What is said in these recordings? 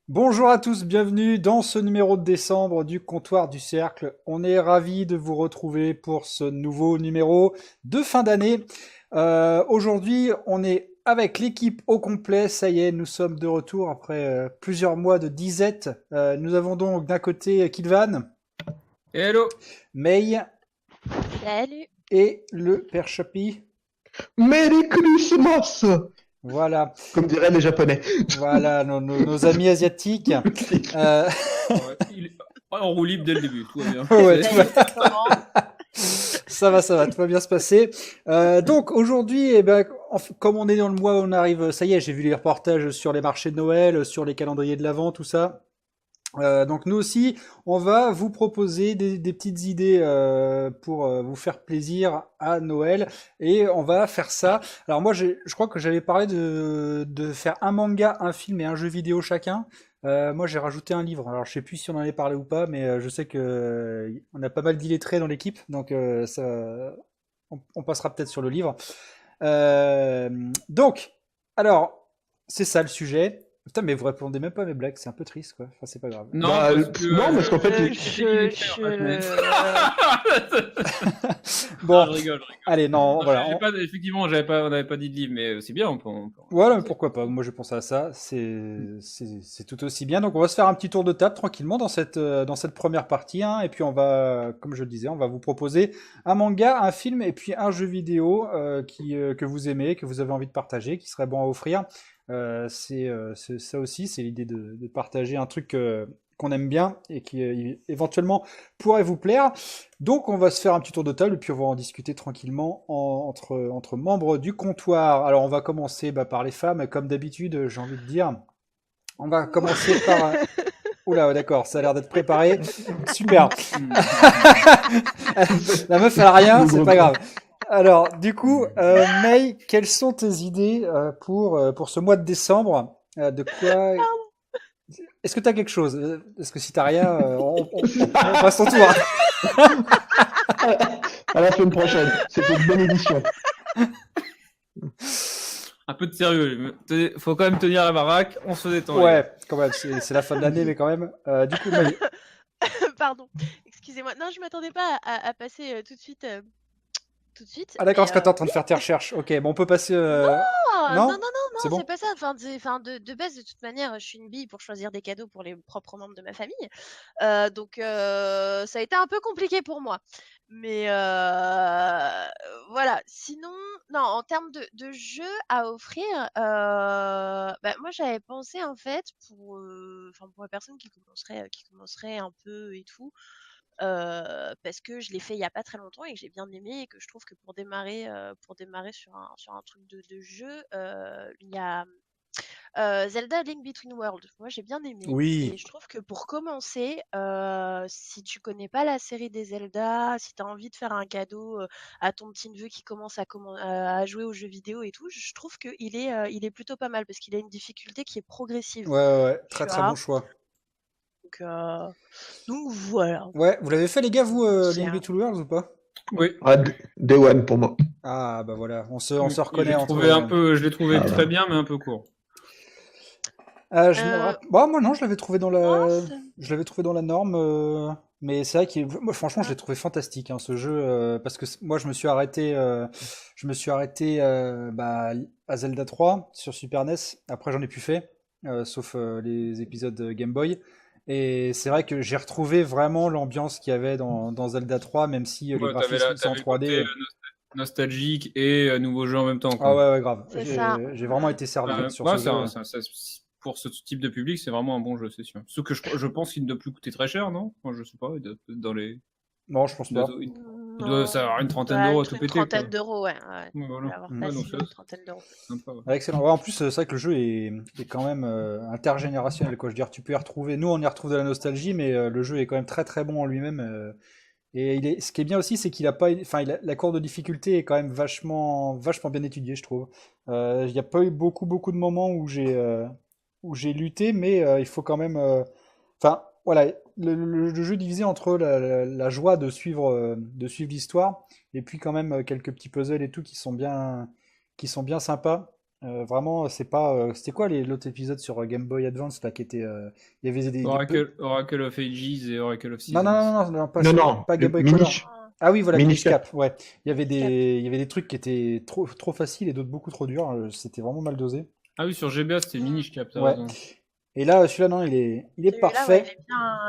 Bonjour à tous, bienvenue dans ce numéro de décembre du Comptoir du Cercle. On est ravis de vous retrouver pour ce nouveau numéro de fin d'année. Aujourd'hui, on est avec l'équipe au complet. Ça y est, nous sommes de retour après plusieurs mois de disette. Nous avons donc d'un côté Kilvan, Hello! May Salut. et le Père Chapi. Merry Christmas! Voilà, Comme diraient les Japonais. voilà nos amis asiatiques. Euh, Ouais, en roue libre dès le début, tout va bien. ouais, Ça tout y va. est, ça commence. Ça va, tout va bien se passer. Donc aujourd'hui, eh ben, comme on est dans le mois où on arrive, ça y est, j'ai vu les reportages sur les marchés de Noël, sur les calendriers de l'Avent, tout ça. Donc nous aussi, on va vous proposer des petites idées pour vous faire plaisir à Noël et on va faire ça. Alors moi, je crois que j'avais parlé de faire un manga, un film et un jeu vidéo chacun. Moi, j'ai rajouté un livre. Alors je sais plus si on en avait parlé ou pas, mais je sais que on a pas mal d'illettrés dans l'équipe, donc on passera peut-être sur le livre. Euh, donc, alors, c'est ça le sujet. Putain, mais vous répondez même pas à mes blagues, c'est un peu triste, quoi. Enfin, c'est pas grave. Non, Bah, parce que, non, parce qu'en fait, Bon, je rigole. allez, non, Non, voilà. effectivement, on n'avait pas dit de livre, mais c'est bien, Voilà, mais pourquoi pas. Moi, je pense à ça. C'est tout aussi bien. Donc, on va se faire un petit tour de table tranquillement dans cette première partie, hein. Et puis, on va, comme je le disais, on va vous proposer un manga, un film et puis un jeu vidéo que vous aimez, que vous avez envie de partager, qui serait bon à offrir. C'est ça aussi, c'est l'idée de partager un truc qu'on aime bien et qui éventuellement pourrait vous plaire. Donc on va se faire un petit tour de table et puis on va en discuter tranquillement entre membres du comptoir. Alors on va commencer par les femmes, comme d'habitude, j'ai envie de dire. On va commencer par... Oula, ouais, d'accord, ça a l'air d'être préparé. Super. La meuf, elle a rien, c'est pas grave. Alors, du coup, May, quelles sont tes idées pour ce mois de décembre? De quoi... Est-ce que tu as quelque chose? Est-ce que si t'as rien, on passe ton tour. à la semaine prochaine. C'était une bonne édition. un peu de sérieux. Faut quand même tenir la baraque, on se détend. Ouais, quand même, c'est la fin de l'année, mais quand même. Du coup, May, Pardon, excusez-moi. Non, je m'attendais pas à passer tout de suite. Tout de suite. ah d'accord, Mais parce que t'es en train de faire tes recherches. Ok, bon, on peut passer... non, non, Non? non, C'est non, c'est bon? pas ça. Enfin, de base, de toute manière, je suis une bille pour choisir des cadeaux pour les propres membres de ma famille. Donc, ça a été un peu compliqué pour moi. Mais voilà. Sinon, non, en termes de jeux à offrir, moi, j'avais pensé en fait pour les personnes qui commenceraient un peu et tout. Parce que je l'ai fait il y a pas très longtemps et que j'ai bien aimé et que je trouve que pour démarrer sur un truc de jeu, il y a Zelda Link Between Worlds. Moi, j'ai bien aimé Oui. et je trouve que pour commencer, si tu connais pas la série des Zelda, si tu as envie de faire un cadeau à ton petit neveu qui commence à jouer aux jeux vidéo et tout, je trouve qu'il est plutôt pas mal parce qu'il a une difficulté qui est progressive, Ouais. Très tu très bon vois. choix. Donc, euh, donc voilà. Ouais, vous l'avez fait les gars, vous, C'est Link un- Between Worlds ou pas? Oui. Ah, Day One pour moi. Ah bah voilà, on se Et reconnaît entre... je l'ai trouvé Ah, très bien, mais un peu court. Je me Euh, rappelle... Bah, moi non, je l'avais trouvé dans oh, la... c'est- Je l'avais trouvé dans la norme, mais c'est vrai qu'il... Moi, franchement, je l'ai trouvé fantastique, hein, ce jeu, parce que moi, je me suis arrêté à Zelda 3 sur Super NES. Après, j'en ai plus fait, sauf les épisodes Game Boy. Et c'est vrai que j'ai retrouvé vraiment l'ambiance qu'il y avait dans Zelda 3, même si les Ouais, graphismes sont en t'avais le côté 3D. nostalgique et nouveau jeu en même temps, Ah quoi. ouais, grave. c'est ça. J'ai vraiment été servi sur Ouais, ce jeu. pour ce type de public, c'est vraiment un bon jeu, c'est sûr. Sauf que je pense qu'il ne doit plus coûter très cher, non? Moi, je sais pas, il doit être dans les... Non, je pense Il doit, pas. il doit ça avoir une trentaine d'euros à tout Une péter, quoi. trentaine d'euros, ouais. Ouais. Ouais, On voilà. va avoir Mm. Ouais, donc facile ça, une trentaine d'euros. c'est sympa, ouais. Ouais, excellent. Ouais, en plus, c'est vrai que le jeu est quand même intergénérationnel, quoi. Je veux dire, tu peux y retrouver. Nous, on y retrouve de la nostalgie, mais le jeu est quand même très très bon en lui-même. Et ce qui est bien aussi, c'est qu'il a pas, enfin, la courbe de difficulté est quand même vachement bien étudiée, je trouve. Il n'y a pas eu beaucoup de moments où j'ai lutté, mais il faut quand même. Enfin, voilà, le jeu est divisé entre la joie de suivre l'histoire, et puis quand même quelques petits puzzles et tout qui sont bien sympas. Vraiment, c'est pas. C'était quoi l'autre épisode sur Game Boy Advance là qui était. Il y avait Oracle of Ages et Oracle of Non, non, Seasons. non, non, non, pas, Non, pas le Game Boy Color. Minish. Ah oui, voilà, Minish Minish Cap, ouais. Cap. Il y avait des trucs qui étaient trop faciles et d'autres beaucoup trop durs. C'était vraiment mal dosé. Ah oui, sur GBA, c'était Minish Cap, t'as Ouais. raison. Et là, celui-là, non, il est Celui-là, parfait.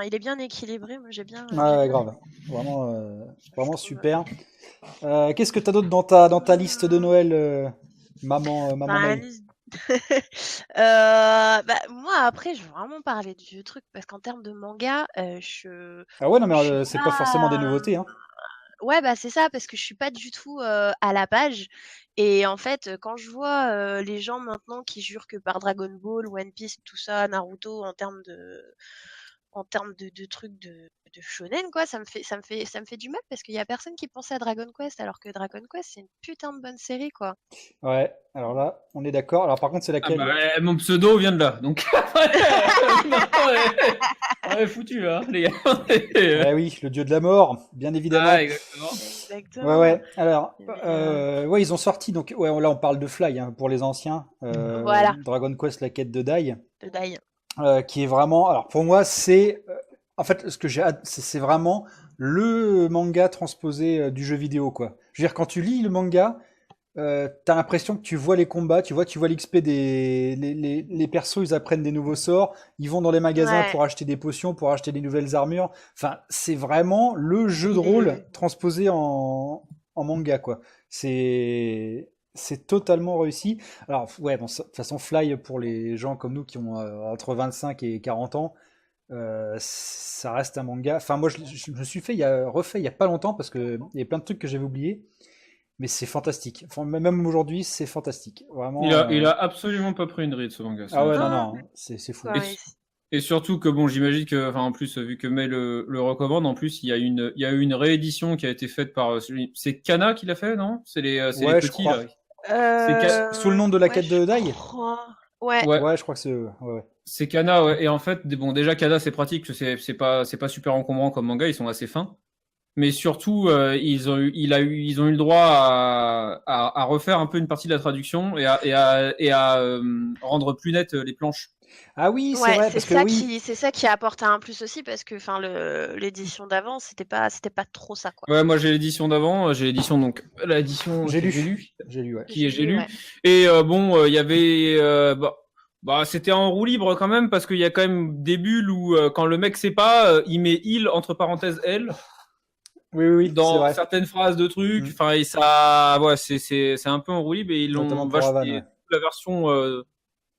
ouais, il est bien équilibré. Moi, j'ai bien. Ouais, ouais, grave. Vraiment super. Qu'est-ce que t'as d'autre dans ta liste de Noël, maman Bah, May? moi, après, je vais vraiment parler du truc parce qu'en termes de manga, Ah ouais, non, je suis mais c'est pas forcément des nouveautés, hein. Ouais, bah c'est ça, parce que je suis pas du tout à la page. Et en fait, quand je vois les gens maintenant qui jurent que par Dragon Ball, One Piece, tout ça, Naruto, en termes de trucs de shonen, quoi, ça me fait du mal parce qu'il y a personne qui pensait à Dragon Quest, alors que Dragon Quest, c'est une putain de bonne série, quoi. Ouais, alors là, on est d'accord. Alors par contre, c'est Ah laquelle? bah, mon pseudo vient de là, donc on est foutu là, les gars. Eh oui, le dieu de la mort, bien évidemment. Ah, exactement. Exactement. Ouais. Alors, Mais, ouais, ils ont sorti. Donc, ouais, là, on parle de Fly hein, pour les anciens. Voilà, Dragon Quest, la quête de Dai, de Dai. qui est vraiment. Alors, pour moi, c'est. En fait, ce que c'est vraiment le manga transposé du jeu vidéo, quoi. Je veux dire, quand tu lis le manga, t'as l'impression que tu vois les combats, tu vois l'XP des les persos, ils apprennent des nouveaux sorts, ils vont dans les magasins Ouais. pour acheter des potions, pour acheter des nouvelles armures. Enfin, c'est vraiment le jeu de Il rôle est- transposé en manga, quoi. C'est totalement réussi. Alors, ouais, bon, de toute façon, Fly, pour les gens comme nous qui ont entre 25 et 40 ans, ça reste un manga. Enfin, moi, je me suis refait il y a pas longtemps parce que il y a plein de trucs que j'avais oubliés. Mais c'est fantastique. Enfin, même aujourd'hui, c'est fantastique. Vraiment. Il a absolument pas pris une ride ce manga. Ah ouais, non, Ah, non, c'est fou. ouais, Et surtout que bon, j'imagine que, enfin, en plus, vu que May le recommande, en plus, il y a eu une réédition qui a été faite par, c'est Kana qui l'a fait, non? C'est les Ouais, je petits, crois. là. C'est Sous le nom de la ouais, quête de Dai? je crois. Ouais. Ouais, Ouais, je crois que c'est eux. Ouais. c'est Kana, ouais. Et en fait, bon, déjà, Kana, c'est pratique, parce que c'est pas super encombrant comme manga, ils sont assez fins. Mais surtout, ils ont eu le droit à refaire un peu une partie de la traduction et à rendre plus nettes les planches. Ah oui, c'est Ouais, vrai, c'est parce que ça oui. c'est ça qui apporte un plus aussi parce que enfin l'édition d'avant, c'était pas trop ça quoi. Ouais, moi j'ai l'édition d'avant, j'ai l'édition donc l'édition J'ai que lu. j'ai lu, J'ai lu, ouais. qui est j'ai J'ai lu, lu. ouais. Et bon, il y avait c'était en roue libre quand même parce qu'il y a quand même des bulles où quand le mec sait pas, il met il entre parenthèses elle Oui, c'est dans vrai. certaines phrases de trucs. Mm. Enfin et ça, ouais, c'est un peu en roue libre et ils Notamment l'ont pour Avan, vachement ouais. la version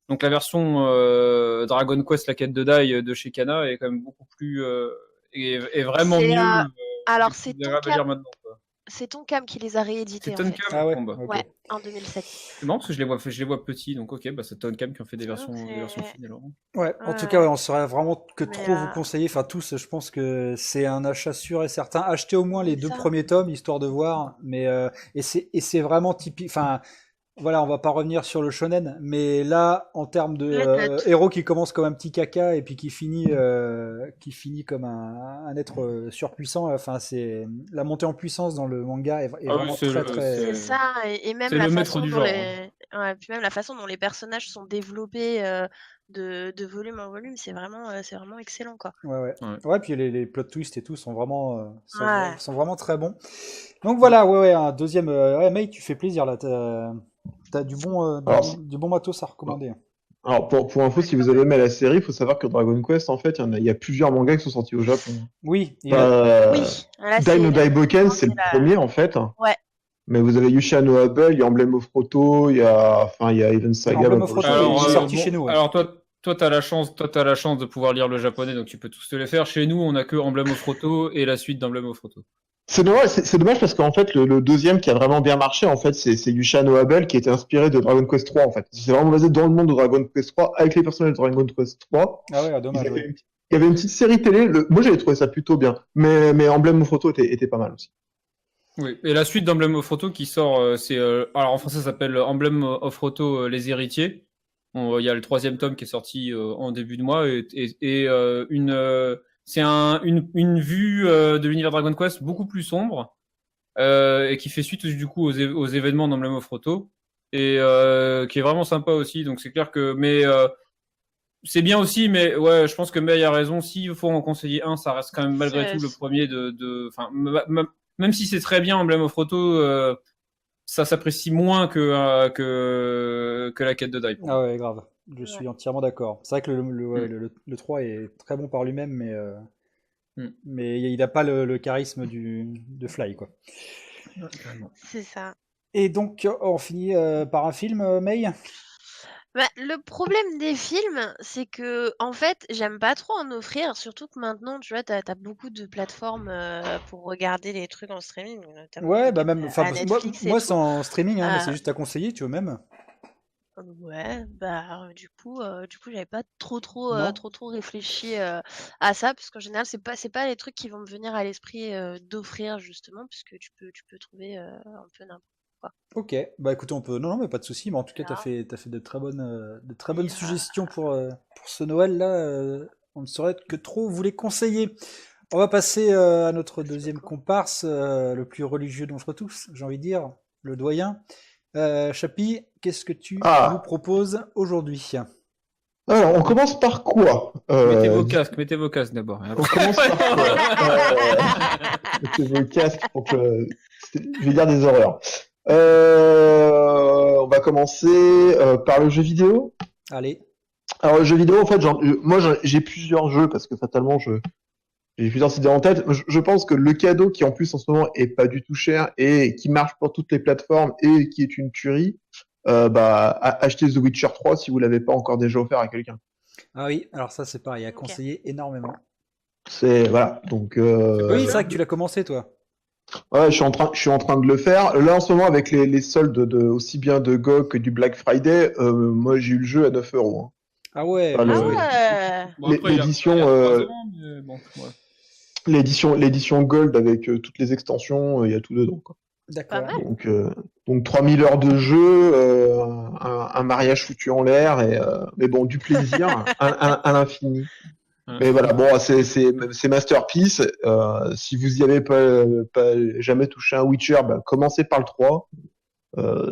donc la version Dragon Quest la quête de Dai de chez Kana est quand même beaucoup plus est vraiment C'est mieux et alors plus agréable à lire maintenant, quoi. C'est Tonkam qui les a C'est réédités en fait. Tonkam? Ah ouais, Bon, bah. ok. Ouais, en 2007. C'est marrant parce que je les vois petits, donc ok, bah c'est Tonkam qui ont fait des versions c'est fines alors. Ouais, en ouais, tout cas, ouais, on saurait vraiment que mais trop vous conseiller. Enfin, tous, je pense que c'est un achat sûr et certain. Achetez au moins les c'est 2 ça. premiers tomes, histoire de voir. Mais, et c'est vraiment typique. Enfin, voilà, on va pas revenir sur le shonen, mais là, en termes de Les notes. héros qui commence comme un petit caca et puis qui finit comme un être surpuissant, enfin, c'est la montée en puissance dans le manga est Ah oui, vraiment c'est très le très. C'est ça et même c'est la le maître façon du dont genre, hein. ouais, puis même la façon dont les personnages sont développés de volume en volume, c'est vraiment excellent quoi. Ouais. Ouais. Ouais, puis les plot twists et tout sont vraiment, Ouais. sont vraiment très bons. Donc voilà, ouais, un deuxième. Ouais, mec, tu fais plaisir là. T'as Alors, du bon matos à recommander. alors pour info, si vous avez aimé la série, il faut savoir que Dragon Quest, en fait, il y a plusieurs mangas qui sont sortis au Japon. Oui, Oui, là Dai no Daiboken, c'est le c'est la premier, en fait. ouais. Mais vous avez Yusha no Able, il y a Emblem of Roto, il y a Even Saga. Emblem of Roto, Vampire il est Survivor. sorti chez nous, ouais. Alors toi t'as la chance de pouvoir lire le japonais, donc tu peux tous te les faire. Chez nous, on a que Emblem of Roto et la suite d'Emblem of Roto. C'est dommage parce qu'en fait, le deuxième qui a vraiment bien marché, en fait, c'est Yusha no Able qui était inspiré de Dragon Quest 3, en fait. C'est vraiment basé dans le monde de Dragon Quest 3 avec les personnages de Dragon Quest 3. Ah ouais, dommage, oui. Il y avait une petite série télé. Moi, j'avais trouvé ça plutôt bien. Mais Emblem of Roto était pas mal aussi. Oui, et la suite d'Emblem of Roto qui sort, alors en français ça s'appelle Emblem of Roto les héritiers. Il y a le 3e tome qui est sorti en début de mois et c'est une vue de l'univers Dragon Quest beaucoup plus sombre et qui fait suite du coup aux événements d'Emblem of Roto et qui est vraiment sympa aussi. Donc c'est clair que, mais c'est bien aussi, mais ouais, je pense que May a raison. S'il faut en conseiller un, ça reste quand même malgré tout le premier enfin, même si c'est très bien Emblem of Roto, ça s'apprécie moins que la quête de Die. Ah ouais, grave. Je suis entièrement d'accord. C'est vrai que le 3 est très bon par lui-même, mais il n'a pas le charisme de Fly, quoi. C'est ça. Et donc, on finit par un film, May? Bah, le problème des films, c'est que, en fait, j'aime pas trop en offrir, surtout que maintenant, tu vois, t'as beaucoup de plateformes pour regarder les trucs en streaming, notamment Ouais, bah même, enfin, à Netflix et moi tout. c'est en streaming, hein, mais c'est Ah, juste à conseiller, tu vois même. ouais, bah, du coup, j'avais pas trop Non? réfléchi à ça, parce qu'en général, c'est pas les trucs qui vont me venir à l'esprit d'offrir, justement, puisque tu peux trouver un peu n'importe quoi. Ok, bah écoutez, on peut. Non, non, mais pas de souci. Mais en tout cas, Voilà. t'as fait de très bonnes Et, suggestions pour ce Noël-là. On ne saurait que trop vous les conseiller. On va passer à notre merci deuxième beaucoup. comparse, le plus religieux d'entre tous, j'ai envie de dire, le doyen. Chapi, qu'est-ce que tu nous Ah, proposes aujourd'hui? alors on commence par quoi? Mettez vos casques d'abord. Et On après- commence par quoi? Mettez vos casques pour que je vais dire des horreurs. On va commencer par le jeu vidéo. Allez. Alors le jeu vidéo, en fait, j'ai plusieurs jeux parce que fatalement, j'ai plusieurs idées en tête. Je pense que le cadeau qui en plus en ce moment est pas du tout cher et qui marche pour toutes les plateformes et qui est une tuerie, achetez The Witcher 3 si vous l'avez pas encore déjà offert à quelqu'un. Ah oui, alors ça c'est pareil, à Ok. conseiller énormément. C'est voilà, donc C'est pas Oui, c'est cher. vrai que tu l'as commencé toi. ouais, je suis en train de le faire. Là en ce moment avec les soldes aussi bien de GOG que du Black Friday, moi j'ai eu le jeu à 9 euros. Hein. Ah ouais, Enfin, bien Ah joué. ouais! Bon, après, il y a l'édition 3 ans, mais bon, ouais. l'édition Gold avec toutes les extensions, il y a tout dedans, quoi. Pas D'accord. mal. Donc 3000 heures de jeu, un mariage foutu en l'air, mais bon, du plaisir à l'infini. Ouais. Mais voilà, bon, c'est Masterpiece. Si vous y avez pas jamais touché un Witcher, bah, commencez par le 3.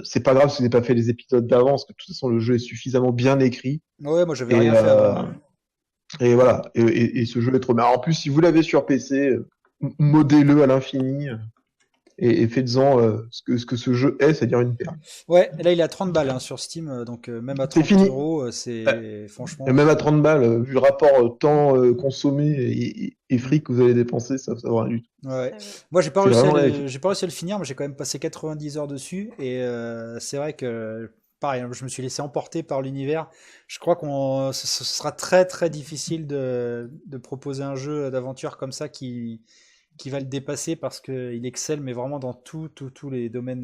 C'est pas grave si vous n'avez pas fait les épisodes d'avance, que de toute façon le jeu est suffisamment bien écrit. Ouais, moi j'avais Et, rien fait avant. et voilà, et ce jeu est trop bien. Alors, en plus, si vous l'avez sur PC, modez-le à l'infini et faites-en ce que ce jeu est, c'est-à-dire une perle. Ouais, et là il est à 30 balles hein, sur Steam, donc même à C'est 30 fini. euros, c'est franchement. Et même à 30 balles, vu le rapport temps consommé et fric que vous allez dépenser, ça vaut rien du tout. Ouais. C'est vrai. Moi j'ai pas C'est réussi à vraiment j'ai pas réussi à le finir, mais j'ai quand même passé 90 heures dessus et c'est vrai que pareil, hein, je me suis laissé emporter par l'univers. Je crois ce sera très très difficile de proposer un jeu d'aventure comme ça qui va le dépasser parce qu'il excelle, mais vraiment dans tous les domaines,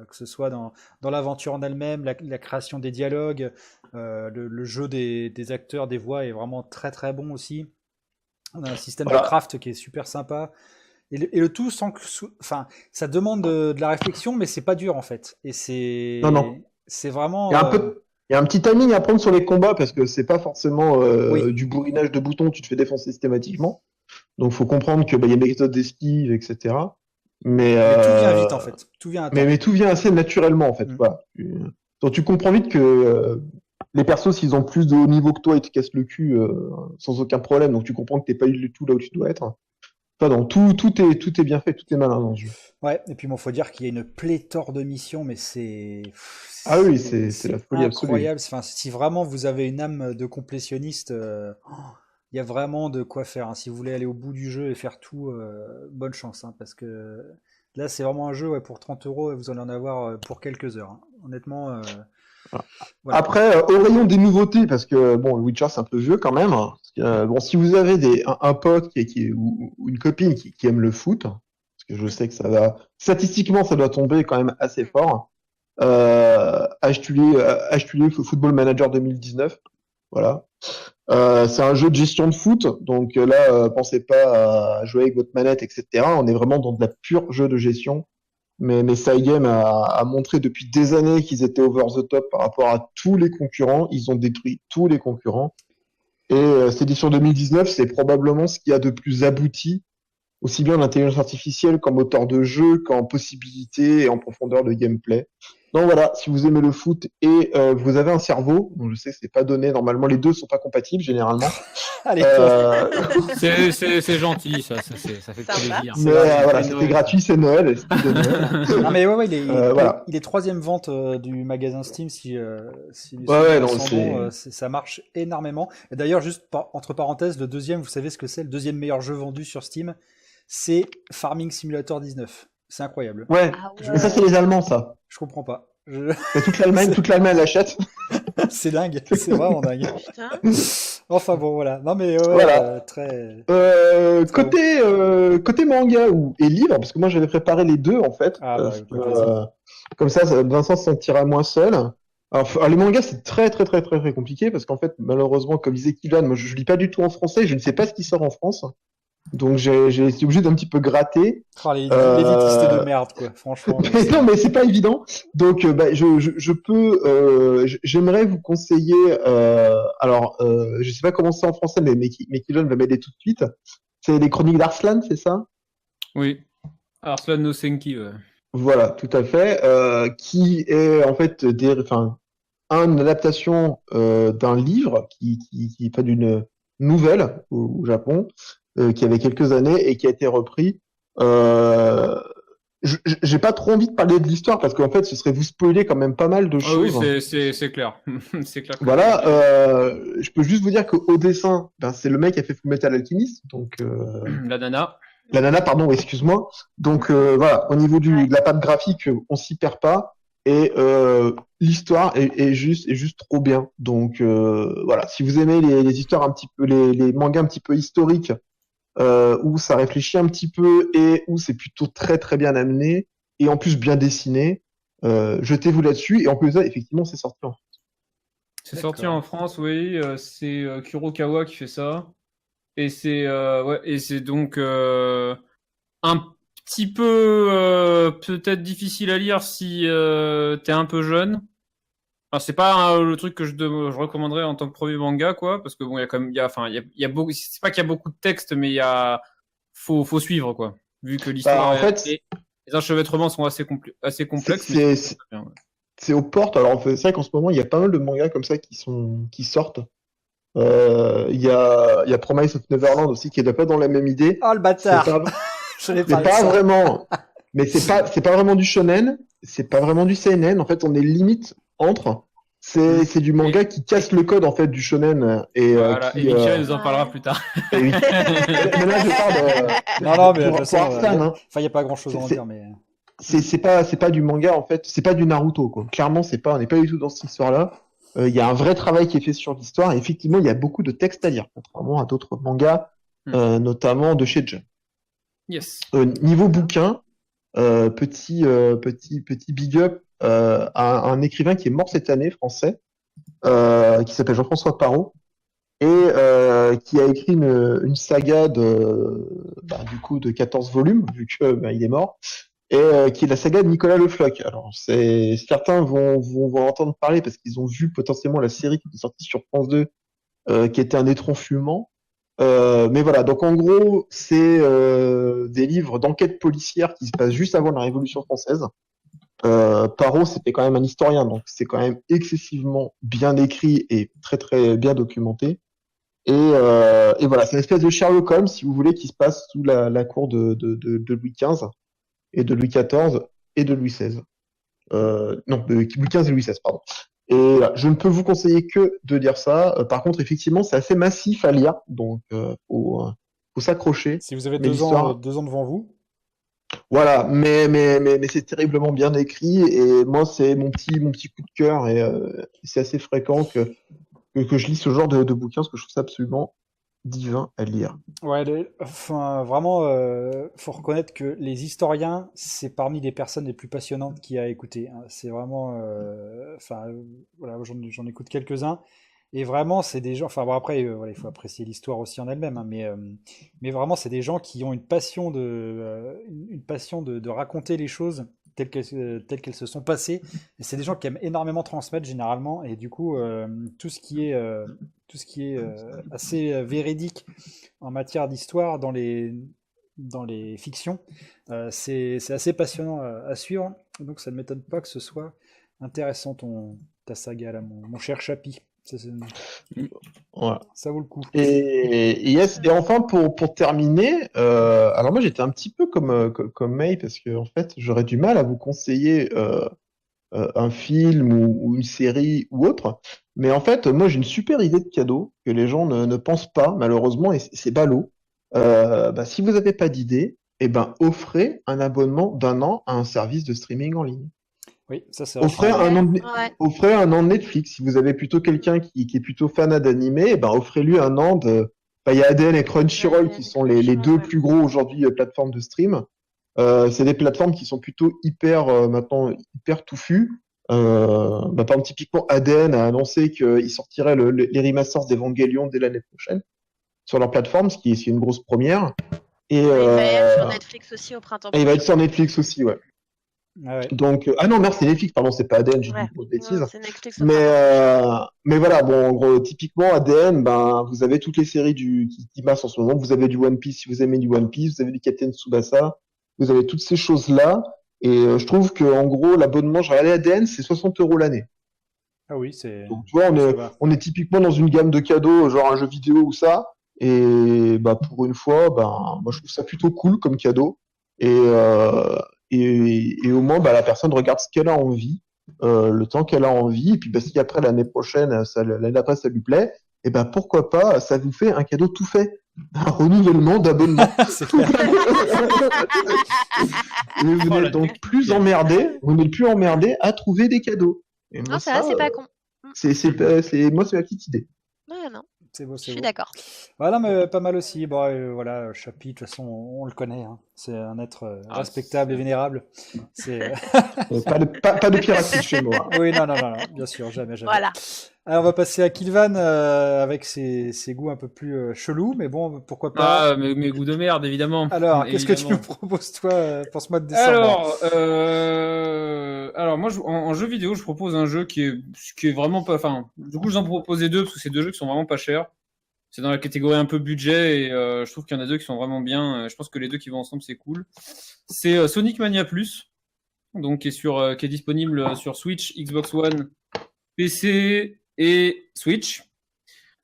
que ce soit dans l'aventure en elle-même, la création des dialogues, le jeu des acteurs, des voix est vraiment très très bon aussi. On a un système de Voilà. craft qui est super sympa. Et le tout sans que. Enfin, ça demande de la réflexion, mais c'est pas dur en fait. Et Non. c'est Il y a vraiment. il y a un petit timing à prendre sur les combats parce que c'est pas forcément Oui. du bourrinage de boutons, tu te fais défoncer systématiquement. Donc faut comprendre que il y a une méthode d'esquive, etc. Mais, Mais tout vient vite en fait. Tout vient à temps. mais tout vient assez naturellement en fait. Mm. Voilà. Donc tu comprends vite que les persos, s'ils ont plus de haut niveau que toi, ils te cassent le cul sans aucun problème. Donc tu comprends que t'es pas du tout là où tu dois être. Enfin, donc tout est bien fait, tout est malin dans ce jeu. Ouais, et puis bon, faut dire qu'il y a une pléthore de missions, mais Ah oui, c'est la folie absolue. incroyable. Enfin, si vraiment vous avez une âme de complétionniste, il y a vraiment de quoi faire. Hein. Si vous voulez aller au bout du jeu et faire tout, bonne chance, hein, parce que là, c'est vraiment un jeu ouais, pour 30 euros et vous allez en avoir pour quelques heures. Hein. Honnêtement, voilà. Après, au rayon des nouveautés, parce que bon, le Witcher c'est un peu vieux quand même. Hein, parce que, bon, si vous avez un pote ou une copine qui aime le foot, parce que je sais que statistiquement, ça doit tomber quand même assez fort. Achetez-le Football Manager 2019. Voilà. C'est un jeu de gestion de foot, donc là, pensez pas à jouer avec votre manette, etc. On est vraiment dans de la pure jeu de gestion. Mais Cygame a montré depuis des années qu'ils étaient over the top par rapport à tous les concurrents. Ils ont détruit tous les concurrents. Et cette édition 2019, c'est probablement ce qu'il y a de plus abouti, aussi bien en intelligence artificielle qu'en moteur de jeu, qu'en possibilité et en profondeur de gameplay. Donc voilà, si vous aimez le foot et vous avez un cerveau, donc je sais que c'est pas donné, normalement les deux sont pas compatibles généralement. Allez, Euh, C'est gentil, ça fait Sympa. plaisir. mais voilà, c'était Noël. gratuit, c'est Noël, esprit de Noël. non mais ouais, Voilà. il est troisième vente du magasin Steam si mes Ouais, ouais, souvenirs non, sont c'est. bons, ça marche énormément. Et d'ailleurs, juste entre parenthèses, le deuxième, vous savez ce que c'est, le deuxième meilleur jeu vendu sur Steam, c'est Farming Simulator 19. C'est incroyable. Ouais, Ah mais ça c'est ouais. les Allemands, ça. Je comprends pas. Mais toute l'Allemagne l'achète. C'est dingue, c'est vraiment dingue. Putain. Enfin bon, voilà. Non mais ouais, Voilà. très. Côté manga et livre, parce que moi j'avais préparé les deux en fait, Ah bah, parce avec que, plaisir. comme ça Vincent se sentira moins seul. Alors, les mangas c'est très compliqué parce qu'en fait malheureusement comme disait Kylian, moi je lis pas du tout en français, je ne sais pas ce qui sort en France, donc j'ai été obligé d'un petit peu gratter. Oh, l'éditiste de Euh, merde, quoi. Franchement. Mais non, mais c'est pas évident. Donc, bah, je peux, j'aimerais vous conseiller. Je sais pas comment c'est en français, mais Kylian va m'aider tout de suite. C'est les Chroniques d'Arslan, c'est ça? Oui. Arslan no Senki, ouais. Voilà, tout à fait. Qui est en fait une adaptation d'un livre qui est pas d'une nouvelle au Japon, qui avait quelques années et qui a été repris. Euh, j'ai pas trop envie de parler de l'histoire parce qu'en fait, ce serait vous spoiler quand même pas mal de Ah oui, choses. c'est clair. C'est clair que Voilà, je peux juste vous dire qu'au dessin, ben, c'est le mec qui a fait Fullmetal Alchemist, donc la nana. la nana, pardon, excuse-moi. Donc voilà, au niveau de la patte graphique, on s'y perd pas et l'histoire est juste trop bien. Donc voilà, si vous aimez les histoires un petit peu, les mangas un petit peu historiques où ça réfléchit un petit peu et où c'est plutôt très bien amené et en plus bien dessiné. Jetez-vous là-dessus et en plus de ça, effectivement, c'est sorti en France. C'est D'accord. sorti en France, oui. C'est Kurokawa qui fait ça. Et c'est donc un petit peu peut-être difficile à lire si t'es un peu jeune. Alors, c'est pas le truc que je recommanderais en tant que premier manga, quoi, parce que bon, il y a quand même, il y a beaucoup, c'est pas qu'il y a beaucoup de textes, mais faut suivre, quoi, vu que l'histoire En fait, et les enchevêtrements sont assez complexes, mais c'est c'est bien, ouais. c'est aux portes. Alors, c'est vrai qu'en ce moment, il y a pas mal de mangas comme ça qui sortent. Il y a Promise of Neverland aussi qui est pas dans la même idée. Oh le C'est bâtard. pas, Je l'ai c'est parlé de pas ça. vraiment, mais c'est pas vraiment du shonen, c'est pas vraiment du seinen. En fait, on est limite entre. C'est du manga qui casse le code en fait du shonen et Voilà. Et qui. Victoria nous en parlera plus tard. Et oui. Mais là, je parle Non, mais de toute pour façon, Arslan, hein. enfin, il n'y a pas grand-chose à en C'est dire, mais. c'est pas du manga en fait, c'est pas du Naruto quoi. Clairement, on n'est pas du tout dans cette histoire-là. Il y a un vrai travail qui est fait sur l'histoire et effectivement, il y a beaucoup de textes à lire, contrairement à d'autres mangas, notamment de chez Jump. Yes. Niveau bouquin, petit big up à un écrivain qui est mort cette année, français, qui s'appelle Jean-François Parot, et qui a écrit une saga du coup de 14 volumes, vu que il est mort, et qui est la saga de Nicolas Le Floch. Alors, certains vont entendre parler parce qu'ils ont vu potentiellement la série qui est sortie sur France 2, qui était un étron fumant. Mais voilà, donc en gros, c'est des livres d'enquête policière qui se passent juste avant la Révolution française. Parot, c'était quand même un historien, donc c'est quand même excessivement bien écrit et très bien documenté. Et voilà, c'est une espèce de Sherlock Holmes, si vous voulez, qui se passe sous la cour de Louis XV et de Louis XIV et de Louis XVI. Non, de Louis XV et Louis XVI, pardon. Et voilà, je ne peux vous conseiller que de lire ça. Par contre, effectivement, c'est assez massif à lire, donc faut s'accrocher. Si vous avez Mais 2 ans devant vous. Voilà, mais c'est terriblement bien écrit et moi c'est mon petit coup de cœur et c'est assez fréquent que je lis ce genre de bouquins parce que je trouve ça absolument divin à lire. Ouais, enfin, vraiment, faut reconnaître que les historiens, c'est parmi les personnes les plus passionnantes qu'il y a à écouter, hein. C'est vraiment, enfin, voilà, j'en écoute quelques-uns. Et vraiment, c'est des gens. Enfin, bon, après, voilà, il faut apprécier l'histoire aussi en elle-même, hein, mais vraiment, c'est des gens qui ont une passion de raconter les choses telles qu'elles se sont passées. Et c'est des gens qui aiment énormément transmettre généralement. Et du coup, tout ce qui est assez véridique en matière d'histoire dans les fictions, c'est assez passionnant à suivre. Donc, ça ne m'étonne pas que ce soit Intéressant ta saga là, mon cher Chapi. Voilà. Ça vaut le coup. Et enfin, pour terminer, alors moi j'étais un petit peu comme May, parce que en fait, j'aurais du mal à vous conseiller un film ou une série ou autre. Mais en fait, moi j'ai une super idée de cadeau que les gens ne pensent pas, malheureusement, et c'est ballot. Si vous n'avez pas d'idée, eh ben, offrez un abonnement d'un an à un service de streaming en ligne. Oui, ça c'est Offrez vachement bien. un an de, Ouais. offrez un an de Netflix. Si vous avez plutôt quelqu'un qui est plutôt fan d'animé, eh ben, offrez-lui un an de. Il y a ADN et Crunchyroll qui sont les deux plus gros aujourd'hui plateformes de stream. C'est des plateformes qui sont plutôt maintenant hyper touffues. Par exemple, typiquement, ADN a annoncé qu'ils sortiraient les remasters d'Evangelion dès l'année prochaine sur leur plateforme, ce qui est une grosse première. Et, Il va être sur Netflix aussi au printemps il va être prochain. sur Netflix aussi, ouais. Ah ouais. Donc, ah non, merde, c'est Netflix, pardon, c'est pas ADN, j'ai dit Ouais. une grosse bêtise. Non, c'est Netflix au printemps prochain. Mais voilà, bon, en gros, typiquement, ADN, vous avez toutes les séries qui passent en ce moment. Vous avez du One Piece si vous aimez du One Piece, vous avez du Captain Tsubasa, vous avez toutes ces choses-là. Et je trouve que, en gros, l'abonnement, je regardais ADN, c'est 60 € l'année. Ah oui, c'est. Donc, tu vois, ça va. on est typiquement dans une gamme de cadeaux, genre un jeu vidéo ou ça. Et pour une fois, moi, je trouve ça plutôt cool comme cadeau. Et au moins, la personne regarde ce qu'elle a envie, le temps qu'elle a envie. Et puis, si après l'année prochaine, l'année d'après, ça lui plaît, et pourquoi pas, ça vous fait un cadeau tout fait. Un renouvellement d'abonnement. C'est clair. Et vous n'êtes donc plus emmerdé, à trouver des cadeaux. Et moi, Non, ça va, c'est pas con. moi, c'est ma petite idée. Ouais, non, C'est beau, je c'est suis beau. d'accord. Voilà, mais pas mal aussi. Bon, voilà, Chapi, de toute façon, on le connaît, hein. C'est un être respectable et vénérable. C'est. Pas de piraterie chez moi. Oui, non, bien sûr, jamais, jamais. Voilà. Alors, on va passer à Kilvan avec ses goûts un peu plus chelous, mais bon, pourquoi pas. Ah, mes goûts de merde, évidemment. Alors, qu'est-ce que tu nous Évidemment. proposes, toi, pour ce mois de décembre? Alors moi, en jeu vidéo, je propose un jeu qui est vraiment pas. Enfin, du coup, j'en proposais deux parce que c'est deux jeux qui sont vraiment pas chers. C'est dans la catégorie un peu budget et je trouve qu'il y en a deux qui sont vraiment bien. Je pense que les deux qui vont ensemble, c'est cool. C'est Sonic Mania Plus, donc qui est disponible sur Switch, Xbox One, PC et Switch.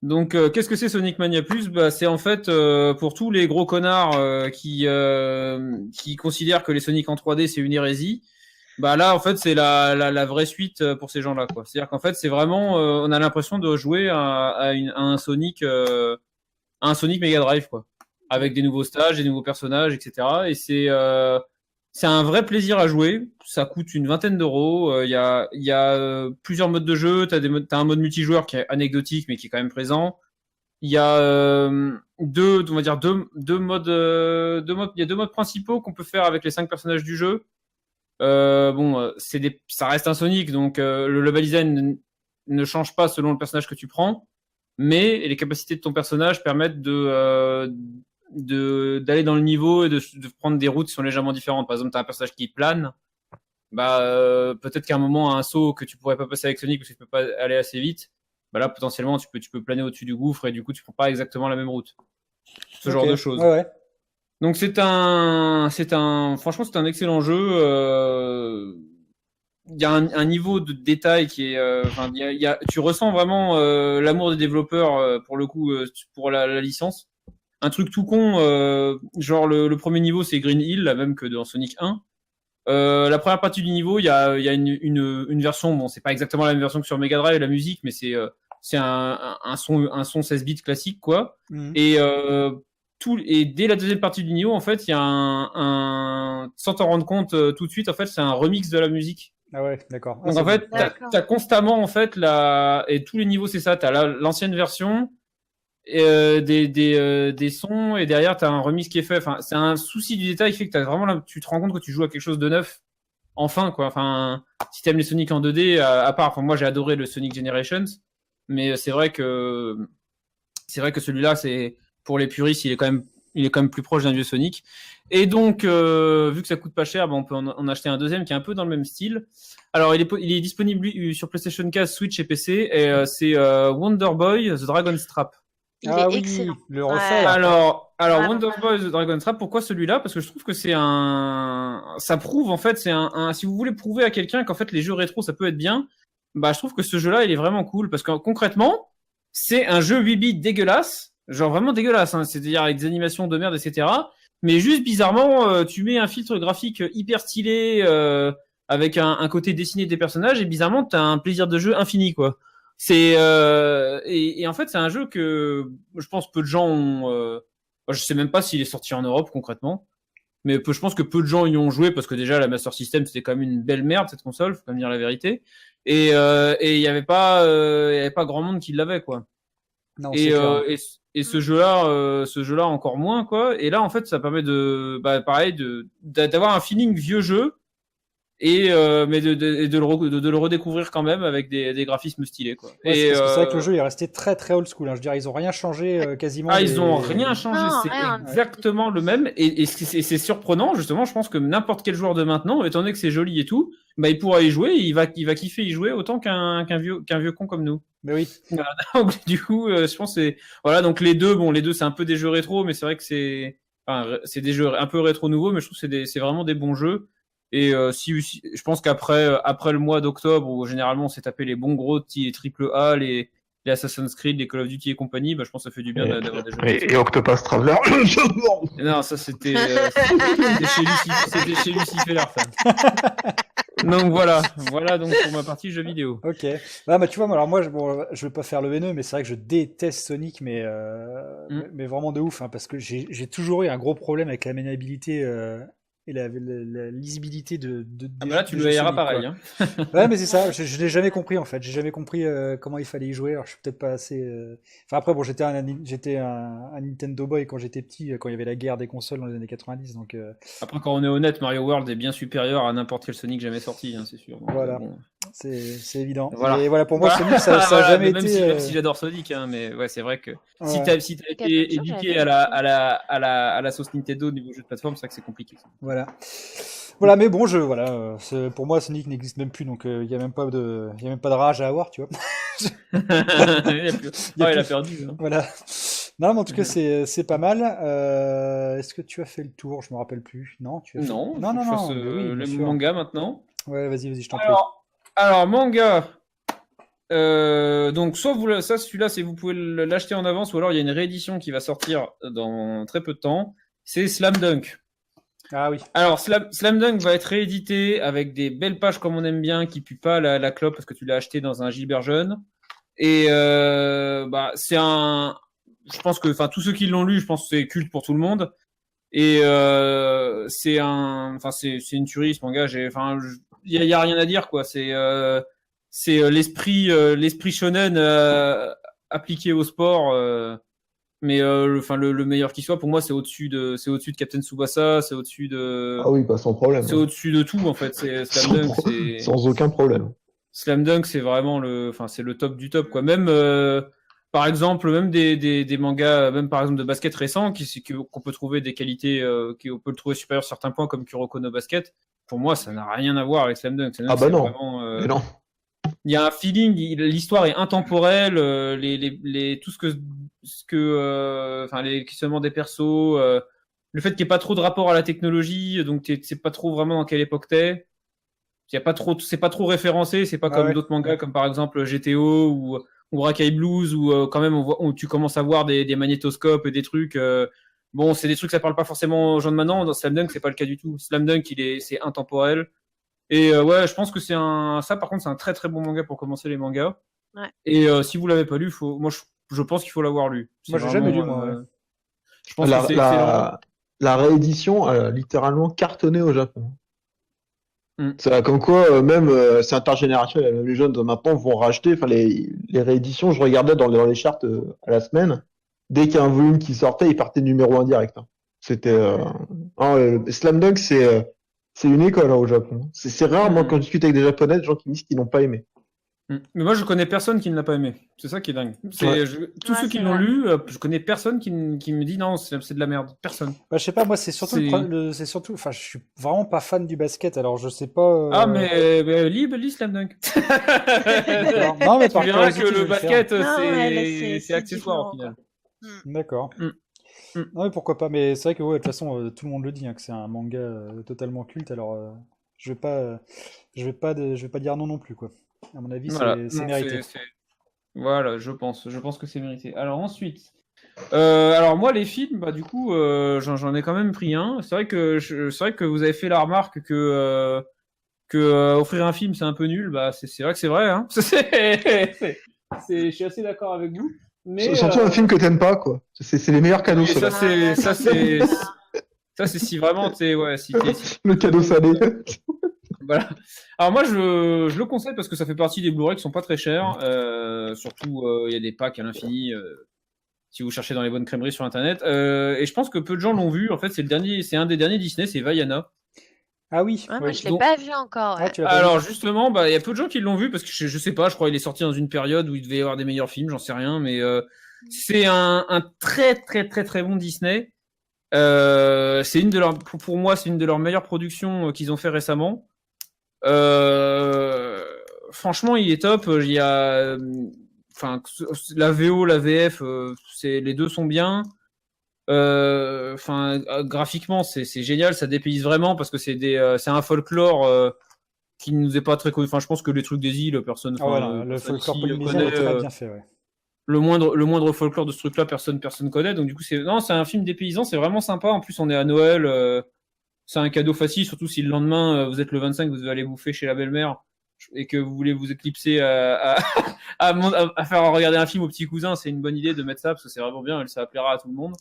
Donc, qu'est-ce que c'est Sonic Mania Plus? C'est en fait pour tous les gros connards qui considèrent que les Sonic en 3D c'est une hérésie. Là, en fait, c'est la vraie suite pour ces gens-là, quoi. C'est-à-dire qu'en fait, c'est vraiment, on a l'impression de jouer à un Sonic, un Sonic Mega Drive, quoi, avec des nouveaux stages, des nouveaux personnages, etc. Et c'est un vrai plaisir à jouer. Ça coûte une vingtaine d'euros. Il y a plusieurs modes de jeu. T'as un mode multijoueur qui est anecdotique, mais qui est quand même présent. Il y a deux modes. Il y a deux modes principaux qu'on peut faire avec les 5 personnages du jeu. Ça reste un Sonic, donc le level design ne change pas selon le personnage que tu prends, mais les capacités de ton personnage permettent d'aller dans le niveau et de prendre des routes qui sont légèrement différentes. Par exemple, tu as un personnage qui plane, peut-être qu'à un moment, un saut que tu pourrais pas passer avec Sonic parce que tu peux pas aller assez vite, là potentiellement tu peux planer au-dessus du gouffre et du coup tu prends pas exactement la même route. Ce genre de choses. Ouais. Donc franchement c'est un excellent jeu. Il y a un niveau de détail qui est, tu ressens vraiment l'amour des développeurs pour le coup pour la licence. Un truc tout con, genre le premier niveau c'est Green Hill, la même que dans Sonic 1. La première partie du niveau, il y a une version, bon c'est pas exactement la même version que sur Mega Drive la musique, mais c'est un son 16 bits classique quoi. Mhm. Et dès la deuxième partie du niveau, en fait, il y a sans t'en rendre compte tout de suite, en fait, c'est un remix de la musique. Ah ouais, d'accord. Donc en fait, D'accord. t'as constamment en fait et tous les niveaux c'est ça. T'as l'ancienne version des sons et derrière t'as un remix qui est fait. Enfin, c'est un souci du détail qui fait que t'as vraiment tu te rends compte que tu joues à quelque chose de neuf. Enfin quoi. Enfin, si t'aimes les Sonic en 2D, à part, moi j'ai adoré le Sonic Generations, mais c'est vrai que celui-là c'est pour les puristes, il est quand même plus proche d'un vieux Sonic. Et donc, vu que ça coûte pas cher, on peut en acheter un deuxième qui est un peu dans le même style. Alors, il est disponible sur PlayStation 4, Switch et PC. Et c'est Wonder Boy, The Dragon's Trap. Il Ah est oui, excellent. le Ouais. refaire. Alors Vraiment. Wonder Boy The Dragon's Trap, pourquoi celui-là? Parce que je trouve que ça prouve en fait, si vous voulez prouver à quelqu'un qu'en fait les jeux rétro ça peut être bien, bah je trouve que ce jeu-là il est vraiment cool parce que concrètement c'est un jeu 8 bits dégueulasse, genre vraiment dégueulasse, hein, c'est-à-dire avec des animations de merde, etc. Mais juste bizarrement, tu mets un filtre graphique hyper stylé avec un côté dessiné des personnages et bizarrement t'as un plaisir de jeu infini quoi. Et en fait c'est un jeu que je pense peu de gens ont. Je sais même pas s'il est sorti en Europe concrètement, mais je pense que peu de gens y ont joué parce que déjà la Master System c'était quand même une belle merde cette console, faut quand même dire la vérité. Et il y avait pas grand monde qui l'avait quoi. Non, c'est clair. Et ce jeu-là encore moins quoi. Et là en fait ça permet pareil d'avoir un feeling vieux jeu mais de le redécouvrir quand même avec des graphismes stylés quoi. Ouais, parce que c'est vrai que le jeu est resté très très old school. Hein. Je veux dire, ils ont rien changé quasiment. Ils ont rien changé, Non, c'est rien. exactement le même. Et c'est surprenant justement. Je pense que n'importe quel joueur de maintenant, étant donné que c'est joli et tout, bah il pourra y jouer. Il va kiffer y jouer autant qu'un vieux con comme nous. Mais oui. Voilà. Donc du coup, je pense que c'est voilà. Donc les deux c'est un peu des jeux rétro, mais c'est vrai que c'est des jeux un peu rétro nouveaux, mais je trouve que c'est vraiment des bons jeux. Et si je pense qu'après le mois d'octobre où généralement on s'est tapé les bons gros les triple A, les Assassin's Creed, les Call of Duty et compagnie, bah je pense que ça fait du bien d'avoir des jeux. Et Octopath Traveler. Non, ça c'était chez Lucifer ça. Donc voilà donc pour ma partie jeux vidéo. Ok. Bah tu vois, alors moi, je vais pas faire le haineux, mais c'est vrai que je déteste Sonic, mais vraiment de ouf, hein, parce que j'ai toujours eu un gros problème avec la maniabilité et la lisibilité Ah bah là tu le verras pareil. Hein. Ouais, mais c'est ça. Je l'ai jamais compris en fait. J'ai jamais compris comment il fallait y jouer. Alors je suis peut-être pas assez. Enfin après bon, j'étais un Nintendo boy quand j'étais petit, quand il y avait la guerre des consoles dans les années 90. Donc après quand on est honnête, Mario World est bien supérieur à n'importe quel Sonic jamais sorti, hein, c'est sûr. Donc, voilà, bon. c'est évident. Voilà. Et voilà pour moi Sonic ça a jamais même été. Même si j'adore Sonic, hein, mais ouais c'est vrai que si Ouais. t'as été éduqué à la sauce Nintendo au niveau jeu de plateforme, c'est vrai que c'est compliqué. Voilà, mais bon, pour moi, Sonic n'existe même plus, donc il y a même pas de rage à avoir, tu vois. Il a perdu. Hein. Voilà. Non, mais en tout cas, c'est pas mal. Est-ce que tu as fait le tour? Je me rappelle plus. Non, tu as fait... Non. Non. Oui, bien le sûr. manga maintenant. Ouais, vas-y, je t'en prie. Alors manga. Donc soit celui-là, c'est vous pouvez l'acheter en avance, ou alors il y a une réédition qui va sortir dans très peu de temps. C'est Slam Dunk. Ah oui. Alors Slam Dunk va être réédité avec des belles pages comme on aime bien, qui puent pas la clope parce que tu l'as acheté dans un Gilbert jeune. Et c'est je pense que tous ceux qui l'ont lu, je pense que c'est culte pour tout le monde. Et c'est une tuerie ce manga. Il y a rien à dire quoi. C'est l'esprit shonen appliqué au sport. Mais le meilleur qui soit, pour moi, c'est au-dessus de Captain Tsubasa, c'est au-dessus de. Ah oui, pas sans problème. C'est au-dessus de tout en fait. Slam Dunk, c'est sans aucun problème. Slam Dunk, c'est vraiment c'est le top du top quoi. Même par exemple, même des mangas, même par exemple de basket récents, qu'on peut trouver des qualités, qu'on peut le trouver supérieur sur certains points comme Kuroko no Basket. Pour moi, ça n'a rien à voir avec Slam Dunk. Ah bah non. Vraiment, mais non. Il y a un feeling, l'histoire est intemporelle, tout les questionnements des persos, le fait qu'il n'y ait pas trop de rapport à la technologie, donc tu sais pas trop vraiment dans quelle époque t'es. C'est pas trop référencé, c'est pas comme d'autres mangas comme par exemple GTO ou Rakai Blues où quand même où tu commences à voir des magnétoscopes et des trucs. Bon, c'est des trucs ça parle pas forcément aux gens de maintenant. Dans Slam Dunk, c'est pas le cas du tout. Slam Dunk, c'est intemporel. Et ouais, je pense que ça par contre c'est un très très bon manga pour commencer les mangas. Ouais. Et si vous l'avez pas lu, moi je pense qu'il faut l'avoir lu. Moi j'ai jamais lu moi. Je pense que c'est excellent. La réédition a littéralement cartonné au Japon. C'est comme quoi même c'est intergénérationnel, même les jeunes de maintenant vont racheter. Enfin les rééditions, je regardais dans les charts à la semaine. Dès qu'il y a un volume qui sortait, il partait numéro 1 direct. Hein. C'était Slam Dunk, c'est une école au Japon. C'est rare, moi, quand je discute avec des Japonais, des gens qui me disent qu'ils n'ont pas aimé. Mais moi, je connais personne qui ne l'a pas aimé. C'est ça qui est dingue. Tous ceux qui l'ont lu, je connais personne qui me dit non, c'est de la merde. Personne. Bah, je sais pas, moi, c'est surtout. Enfin, je suis vraiment pas fan du basket, alors je sais pas. Ah, mais lis Slam Dunk. Non, mais tu verras que le basket, c'est c'est accessoire au final. D'accord. Mm. Mm. Non, mais pourquoi pas. Mais c'est vrai que ouais, de toute façon, tout le monde le dit hein, que c'est un manga totalement culte. Alors, je vais pas dire non plus quoi. À mon avis, Voilà. c'est Non, mérité. Voilà, je pense que c'est mérité. Alors ensuite, alors moi les films, bah du coup, j'en ai quand même pris un. C'est vrai que vous avez fait la remarque que offrir un film c'est un peu nul. Bah c'est vrai que c'est vrai. Hein. Je suis assez d'accord avec vous. Mais Surtout un film que t'aimes pas, quoi. C'est les meilleurs cadeaux, et ceux-là. ça c'est si vraiment t'es ouais si t'es Le cadeau salé. Voilà. Alors moi, je le conseille parce que ça fait partie des Blu-ray qui sont pas très chers. Surtout, il y a des packs à l'infini si vous cherchez dans les bonnes crèmeries sur Internet. Et je pense que peu de gens l'ont vu. En fait, c'est un des derniers Disney, c'est Vaiana. Ah oui. Ouais, moi, oui. je l'ai Donc- pas vu encore. Ah, Ouais. tu l'as pas Alors vu. justement, bah il y a peu de gens qui l'ont vu parce que je sais pas, je crois qu'il est sorti dans une période où il devait y avoir des meilleurs films, j'en sais rien, mais c'est un très très très très bon Disney. C'est une de leurs, pour moi, c'est une de leurs meilleures productions qu'ils ont fait récemment. Franchement, il est top. Il y a, enfin, la VO, la VF, les deux sont bien. Graphiquement, c'est génial, ça dépayse vraiment parce que c'est un folklore qui nous est pas très connu. Enfin, je pense que les trucs des îles, personne. Ah voilà, le folklore ici le polynésien est connaît, très bien fait. Ouais. le moindre folklore de ce truc-là, personne connaît. Donc du coup, c'est un film dépaysant, c'est vraiment sympa. En plus, on est à Noël, c'est un cadeau facile, surtout si le lendemain vous êtes le 25, vous devez aller bouffer chez la belle-mère et que vous voulez vous éclipser à faire regarder un film au petit cousin. C'est une bonne idée de mettre ça parce que c'est vraiment bien, ça plaira à tout le monde.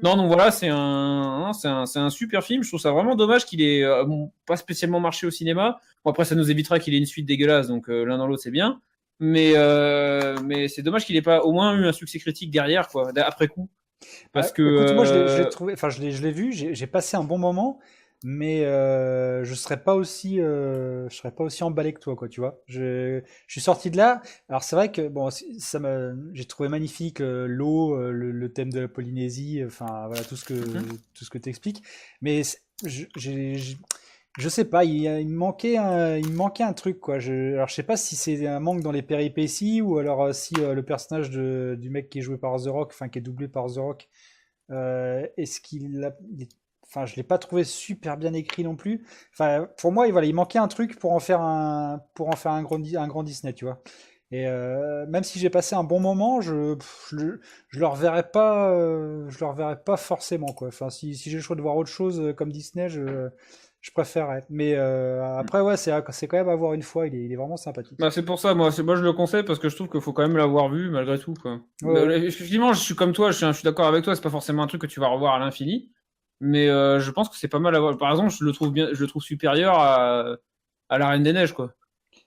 Non, donc voilà, c'est un super film. Je trouve ça vraiment dommage qu'il ait pas spécialement marché au cinéma. Bon, après, ça nous évitera qu'il ait une suite dégueulasse, donc l'un dans l'autre, c'est bien. Mais c'est dommage qu'il ait pas au moins eu un succès critique derrière, quoi, après coup. Parce que Écoute, moi je l'ai trouvé, enfin je l'ai vu, j'ai passé un bon moment, mais je serais pas aussi emballé que toi, quoi, tu vois. Je suis sorti de là. Alors c'est vrai que bon, j'ai trouvé magnifique l'eau, le thème de la Polynésie, enfin voilà tout ce que t'expliques. Mais je sais pas, il me manquait un truc quoi. Alors je sais pas si c'est un manque dans les péripéties ou alors si le personnage du mec qui est joué par The Rock, enfin qui est doublé par The Rock, est-ce enfin je l'ai pas trouvé super bien écrit non plus. Enfin pour moi il manquait un truc pour en faire un grand Disney, tu vois. Et même si j'ai passé un bon moment, je le reverrai pas, forcément quoi. Enfin si j'ai le choix de voir autre chose comme Disney, je préférerais. Mais après ouais c'est quand même à voir une fois. Il est vraiment sympathique. bah, c'est pour ça, moi je le conseille parce que je trouve qu'il faut quand même l'avoir vu malgré tout, quoi. Ouais. Effectivement, je suis comme toi, je suis d'accord avec toi. C'est pas forcément un truc que tu vas revoir à l'infini, mais je pense que c'est pas mal à voir. Par exemple, je le trouve supérieur à La Reine des Neiges, quoi.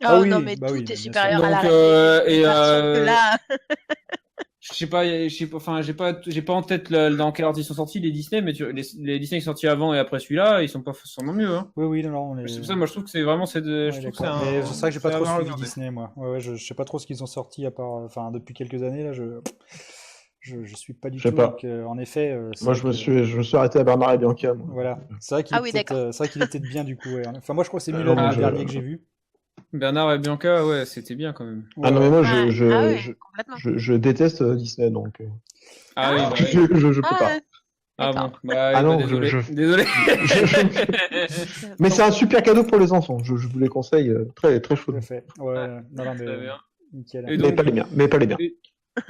Ah Oh oui, non, mais bah tout oui, est bien supérieur sûr. à la Donc, réalité. et, Parce que là, enfin, j'ai pas en tête dans quel ordre ils sont sortis les Disney, mais les Disney qui sont sortis avant et après celui-là, ils sont pas forcément mieux, hein. Oui, non, on est. C'est pour ça, moi je trouve que c'est vraiment, Ouais, je trouve que c'est d'accord. Mais c'est vrai que j'ai pas c'est trop à suivi regarder. Disney, moi. Ouais, je sais pas trop ce qu'ils ont sorti à part, enfin, depuis quelques années là, je suis pas du Je sais tout. pas. Donc, en effet, c'est Moi, vrai je me suis arrêté à Bernard et Bianca, moi. voilà, c'est vrai qu'il Ah est oui, peut-être, d'accord. c'est vrai qu'il était bien du coup. Ouais. Enfin, moi, je crois que c'est mieux non, le mais dernier que j'ai vu. Bernard et Bianca, ouais, c'était bien quand même. Ah non, mais moi, Ouais. Ah ouais, complètement. je déteste Disney, donc Ah oui, bah ouais. je peux Ah, pas. ouais. Ah bon, D'accord. bah, Ah non, désolé. je- Désolé. Mais c'est un super cadeau pour les enfants. Je vous les conseille très très chaud. Tout à fait. Ouais, non, mais Très bien. nickel. Et Mais pas les miens. Mais pas les miens.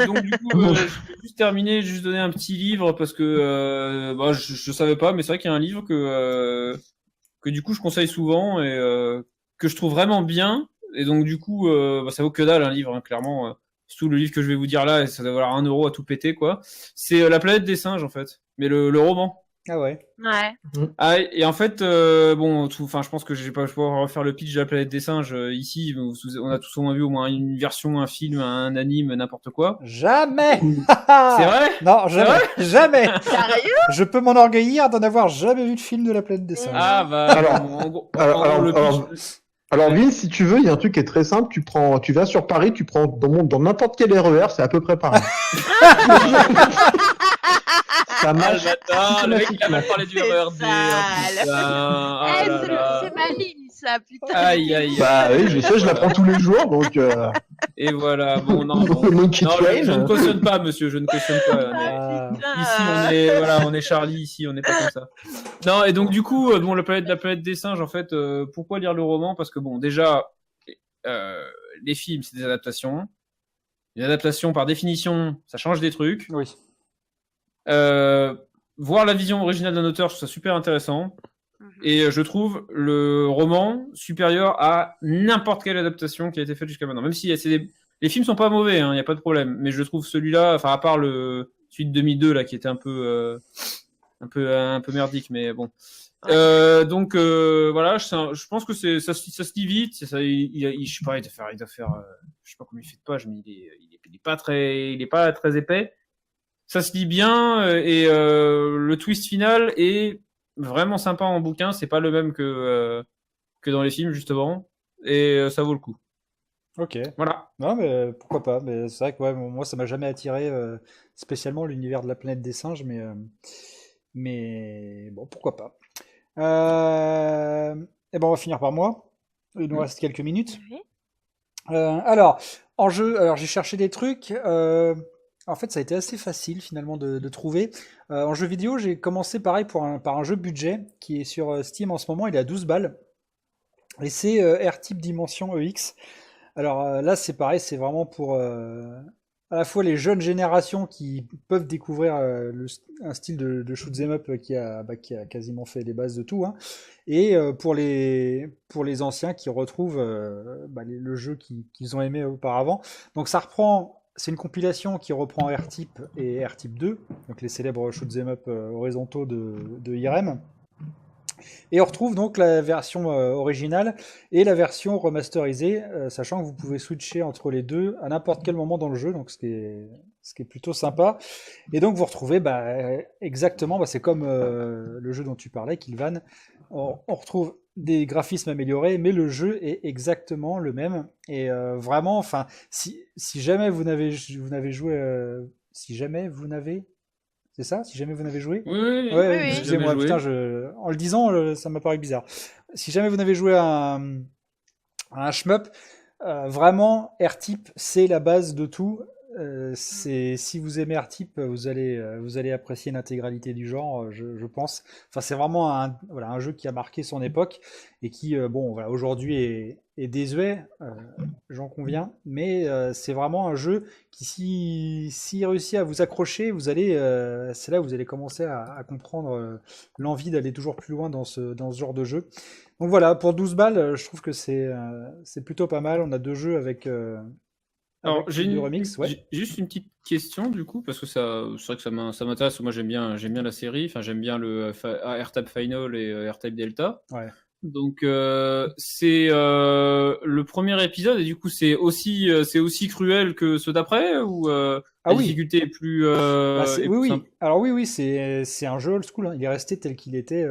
Donc du coup, je vais juste terminer, juste donner un petit livre parce que bah, je savais pas, mais c'est vrai qu'il y a un livre que du coup je conseille souvent et que je trouve vraiment bien. Et donc du coup, bah, ça vaut que dalle un livre, hein, clairement. Surtout le livre que je vais vous dire là, ça doit valoir 1 euro à tout péter quoi. C'est La planète des singes en fait, mais le roman. Ah ouais. Ouais. Ah, et en fait, bon, enfin, je pense que je vais pas pouvoir refaire le pitch de La planète des singes ici. On a tous au moins vu au moins une version, un film, un anime, n'importe quoi. Jamais. C'est vrai? Non, jamais, vrai jamais. Sérieux? Je peux m'enorgueillir d'en avoir jamais vu de film de la planète des singes. Ah bah, Alors, bon, en gros, alors, le alors, pitch. Alors, Vince, si tu veux, il y a un truc qui est très simple. Tu vas sur Paris, tu prends dans n'importe quel RER, c'est à peu près pareil. Ça Ah, le marche. bâtard, le mec il a mal parlé du C'est RERD. sale. Putain, ah Eh, là là. c'est maligne ça, putain. Aïe, aïe, aïe. Bah oui, je sais, je l'apprends tous les jours, donc Et voilà, bon, non, bon. Monkey Non, Train. je ne cautionne pas, monsieur, je ne cautionne pas. Ah, Ici, on est Charlie, ici, on n'est pas comme ça. Non, et donc, du coup, bon, la planète des singes, en fait, pourquoi lire le roman? Parce que, bon, déjà, les films, c'est des adaptations. Les adaptations, par définition, ça change des trucs. oui. Voir la vision originale d'un auteur, je trouve ça super intéressant. Et je trouve le roman supérieur à n'importe quelle adaptation qui a été faite jusqu'à maintenant. Même si les films sont pas mauvais, il n'y a pas de problème. Mais je trouve celui-là, enfin à part celui de 2002 là, qui était un peu merdique, mais bon. Donc voilà, je pense que ça se lit vite. Je sais pas, il doit faire, je sais pas combien il fait de pages, mais il est pas très épais. Ça se lit bien et le twist final est vraiment sympa en bouquin. C'est pas le même que dans les films justement, et ça vaut le coup. Ok. Voilà. Non, mais pourquoi pas. Mais c'est vrai que ouais, moi, ça m'a jamais attiré spécialement l'univers de la planète des singes, mais bon, pourquoi pas. Et ben, on va finir par moi. Il nous reste quelques minutes. Oui. Alors, en jeu, j'ai cherché des trucs. En fait, ça a été assez facile finalement de trouver. En jeu vidéo, j'ai commencé pareil par un jeu budget qui est sur Steam en ce moment. Il est à 12 balles. Et c'est R-Type Dimension EX. Alors là, c'est pareil, c'est vraiment pour à la fois les jeunes générations qui peuvent découvrir un style de shoot 'em up qui a quasiment fait les bases de tout, hein, et pour les anciens qui retrouvent le jeu qu'ils ont aimé auparavant. Donc ça reprend, c'est une compilation qui reprend R-Type et R-Type 2, donc les célèbres shoot 'em up horizontaux de IRM. Et on retrouve donc la version originale et la version remasterisée, sachant que vous pouvez switcher entre les deux à n'importe quel moment dans le jeu, donc ce qui est plutôt sympa. Et donc vous retrouvez exactement, c'est comme le jeu dont tu parlais, Killvan, on retrouve des graphismes améliorés, mais le jeu est exactement le même. Et vraiment, enfin, si jamais vous n'avez joué, si jamais vous n'avez c'est ça? Si jamais vous n'avez joué? Oui, Oui. Excusez-moi, jamais putain, joué. en le disant, ça m'a paru bizarre. Si jamais vous n'avez joué à un shmup, vraiment, R-Type, c'est la base de tout. Si vous aimez R-Type, vous allez apprécier l'intégralité du genre, je pense. Enfin, c'est vraiment un jeu qui a marqué son époque et qui, aujourd'hui est désuet, j'en conviens, mais c'est vraiment un jeu qui, s'il réussit à vous accrocher, c'est là où vous allez commencer à comprendre l'envie d'aller toujours plus loin dans ce genre de jeu. Donc voilà, pour 12 balles, je trouve que c'est plutôt pas mal. On a deux jeux avec Alors, j'ai deux remix, ouais. j'ai juste une petite question du coup, parce que c'est vrai que ça m'intéresse. Moi, j'aime bien la série. Enfin, j'aime bien le R-Type Final et R-Type Delta. Ouais. Donc, c'est le premier épisode et du coup, c'est aussi cruel que ceux d'après ou Ah la oui. difficulté est plus est plus Oui. simple. Alors oui, c'est un jeu old school, hein. Il est resté tel qu'il était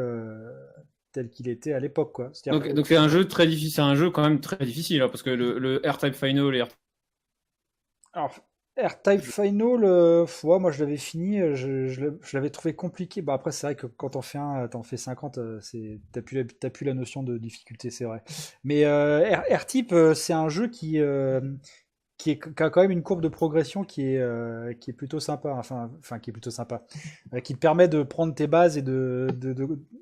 à l'époque, quoi. C'est-à-dire Donc c'est un jeu très difficile, c'est un jeu quand même très difficile hein, parce que le R-Type Final et Alors, R-Type Final, ouais, moi je l'avais fini, je l'avais trouvé compliqué. Bah, après, c'est vrai que quand t'en fais un, t'en fais 50, t'as plus la notion de difficulté, c'est vrai. Mais R-Type, c'est un jeu qui a quand même une courbe de progression qui est plutôt sympa, enfin qui est plutôt sympa, qui te permet de prendre tes bases et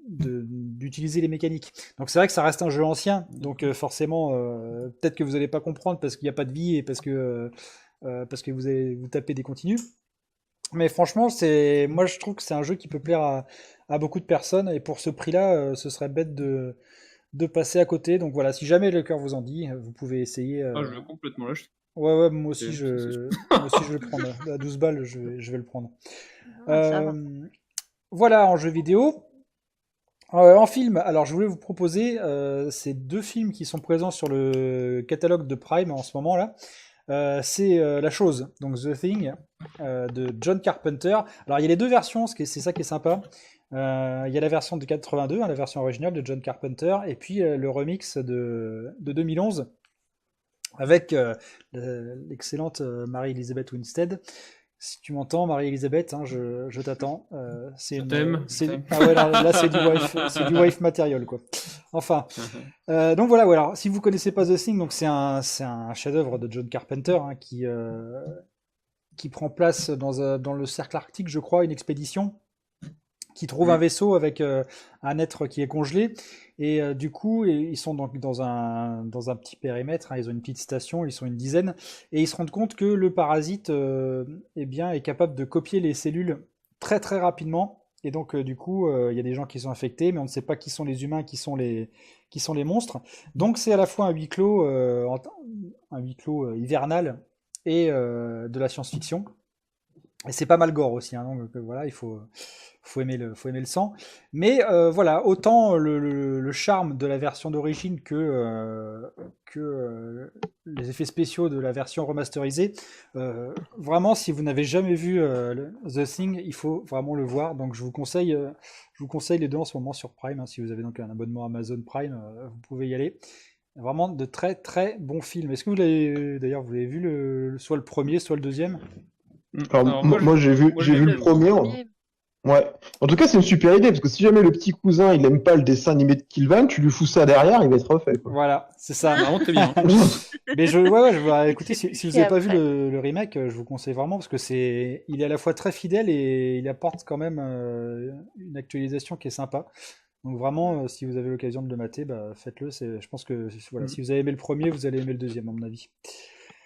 d'utiliser les mécaniques. Donc c'est vrai que ça reste un jeu ancien, donc forcément, peut-être que vous n'allez pas comprendre parce qu'il n'y a pas de vie et parce que vous tapez des continues. Mais franchement, moi je trouve que c'est un jeu qui peut plaire à beaucoup de personnes et pour ce prix-là, ce serait bête de passer à côté. Donc voilà, si jamais le cœur vous en dit, vous pouvez essayer. je veux complètement l'acheter. Ouais, moi aussi C'est- moi aussi je vais le prendre. À 12 balles, je vais le prendre. Ça va. Voilà en jeu vidéo. En film, alors je voulais vous proposer ces deux films qui sont présents sur le catalogue de Prime en ce moment là. C'est La Chose, donc The Thing, de John Carpenter. Alors il y a les deux versions, c'est ça qui est sympa. Il y a la version de 82, hein, la version originale de John Carpenter, et puis le remix de 2011 avec l'excellente Mary-Elizabeth Winstead. Si tu m'entends, Marie-Elisabeth, hein, je t'attends. Je t'aime. Ah ouais, là c'est du wife material, quoi. Enfin, donc voilà, alors si vous connaissez pas The Thing, donc c'est un chef-d'œuvre de John Carpenter hein, qui prend place dans le cercle arctique, je crois, une expédition qui trouve un vaisseau avec un être qui est congelé et du coup ils sont donc dans un petit périmètre, hein, ils ont une petite station, ils sont une dizaine et ils se rendent compte que le parasite eh bien, est capable de copier les cellules très très rapidement. Et donc, du coup, il y a des gens qui sont infectés, mais on ne sait pas qui sont les humains, qui sont les monstres. Donc, c'est à la fois un huis clos hivernal et de la science-fiction. Et c'est pas mal gore aussi, hein, donc voilà, il faut aimer le sang. Mais voilà, autant le charme de la version d'origine que les effets spéciaux de la version remasterisée. Vraiment, si vous n'avez jamais vu The Thing, il faut vraiment le voir. Donc je vous conseille les deux en ce moment sur Prime. Hein, si vous avez donc un abonnement Amazon Prime, vous pouvez y aller. Vraiment de très très bons films. Est-ce que d'ailleurs vous l'avez vu soit le premier, soit le deuxième? Alors, moi, j'ai vu le premier. Ouais. En tout cas, c'est une super idée parce que si jamais le petit cousin il aime pas le dessin animé de Killvan, tu lui fous ça derrière, il va être refait, quoi. Voilà, c'est ça. Vraiment très bien. Mais écoutez, si vous n'avez pas vu le remake, je vous conseille vraiment parce que il est à la fois très fidèle et il apporte quand même une actualisation qui est sympa. Donc vraiment, si vous avez l'occasion de le mater, bah, faites-le. Je pense que voilà, si vous avez aimé le premier, vous allez aimer le deuxième, à mon avis.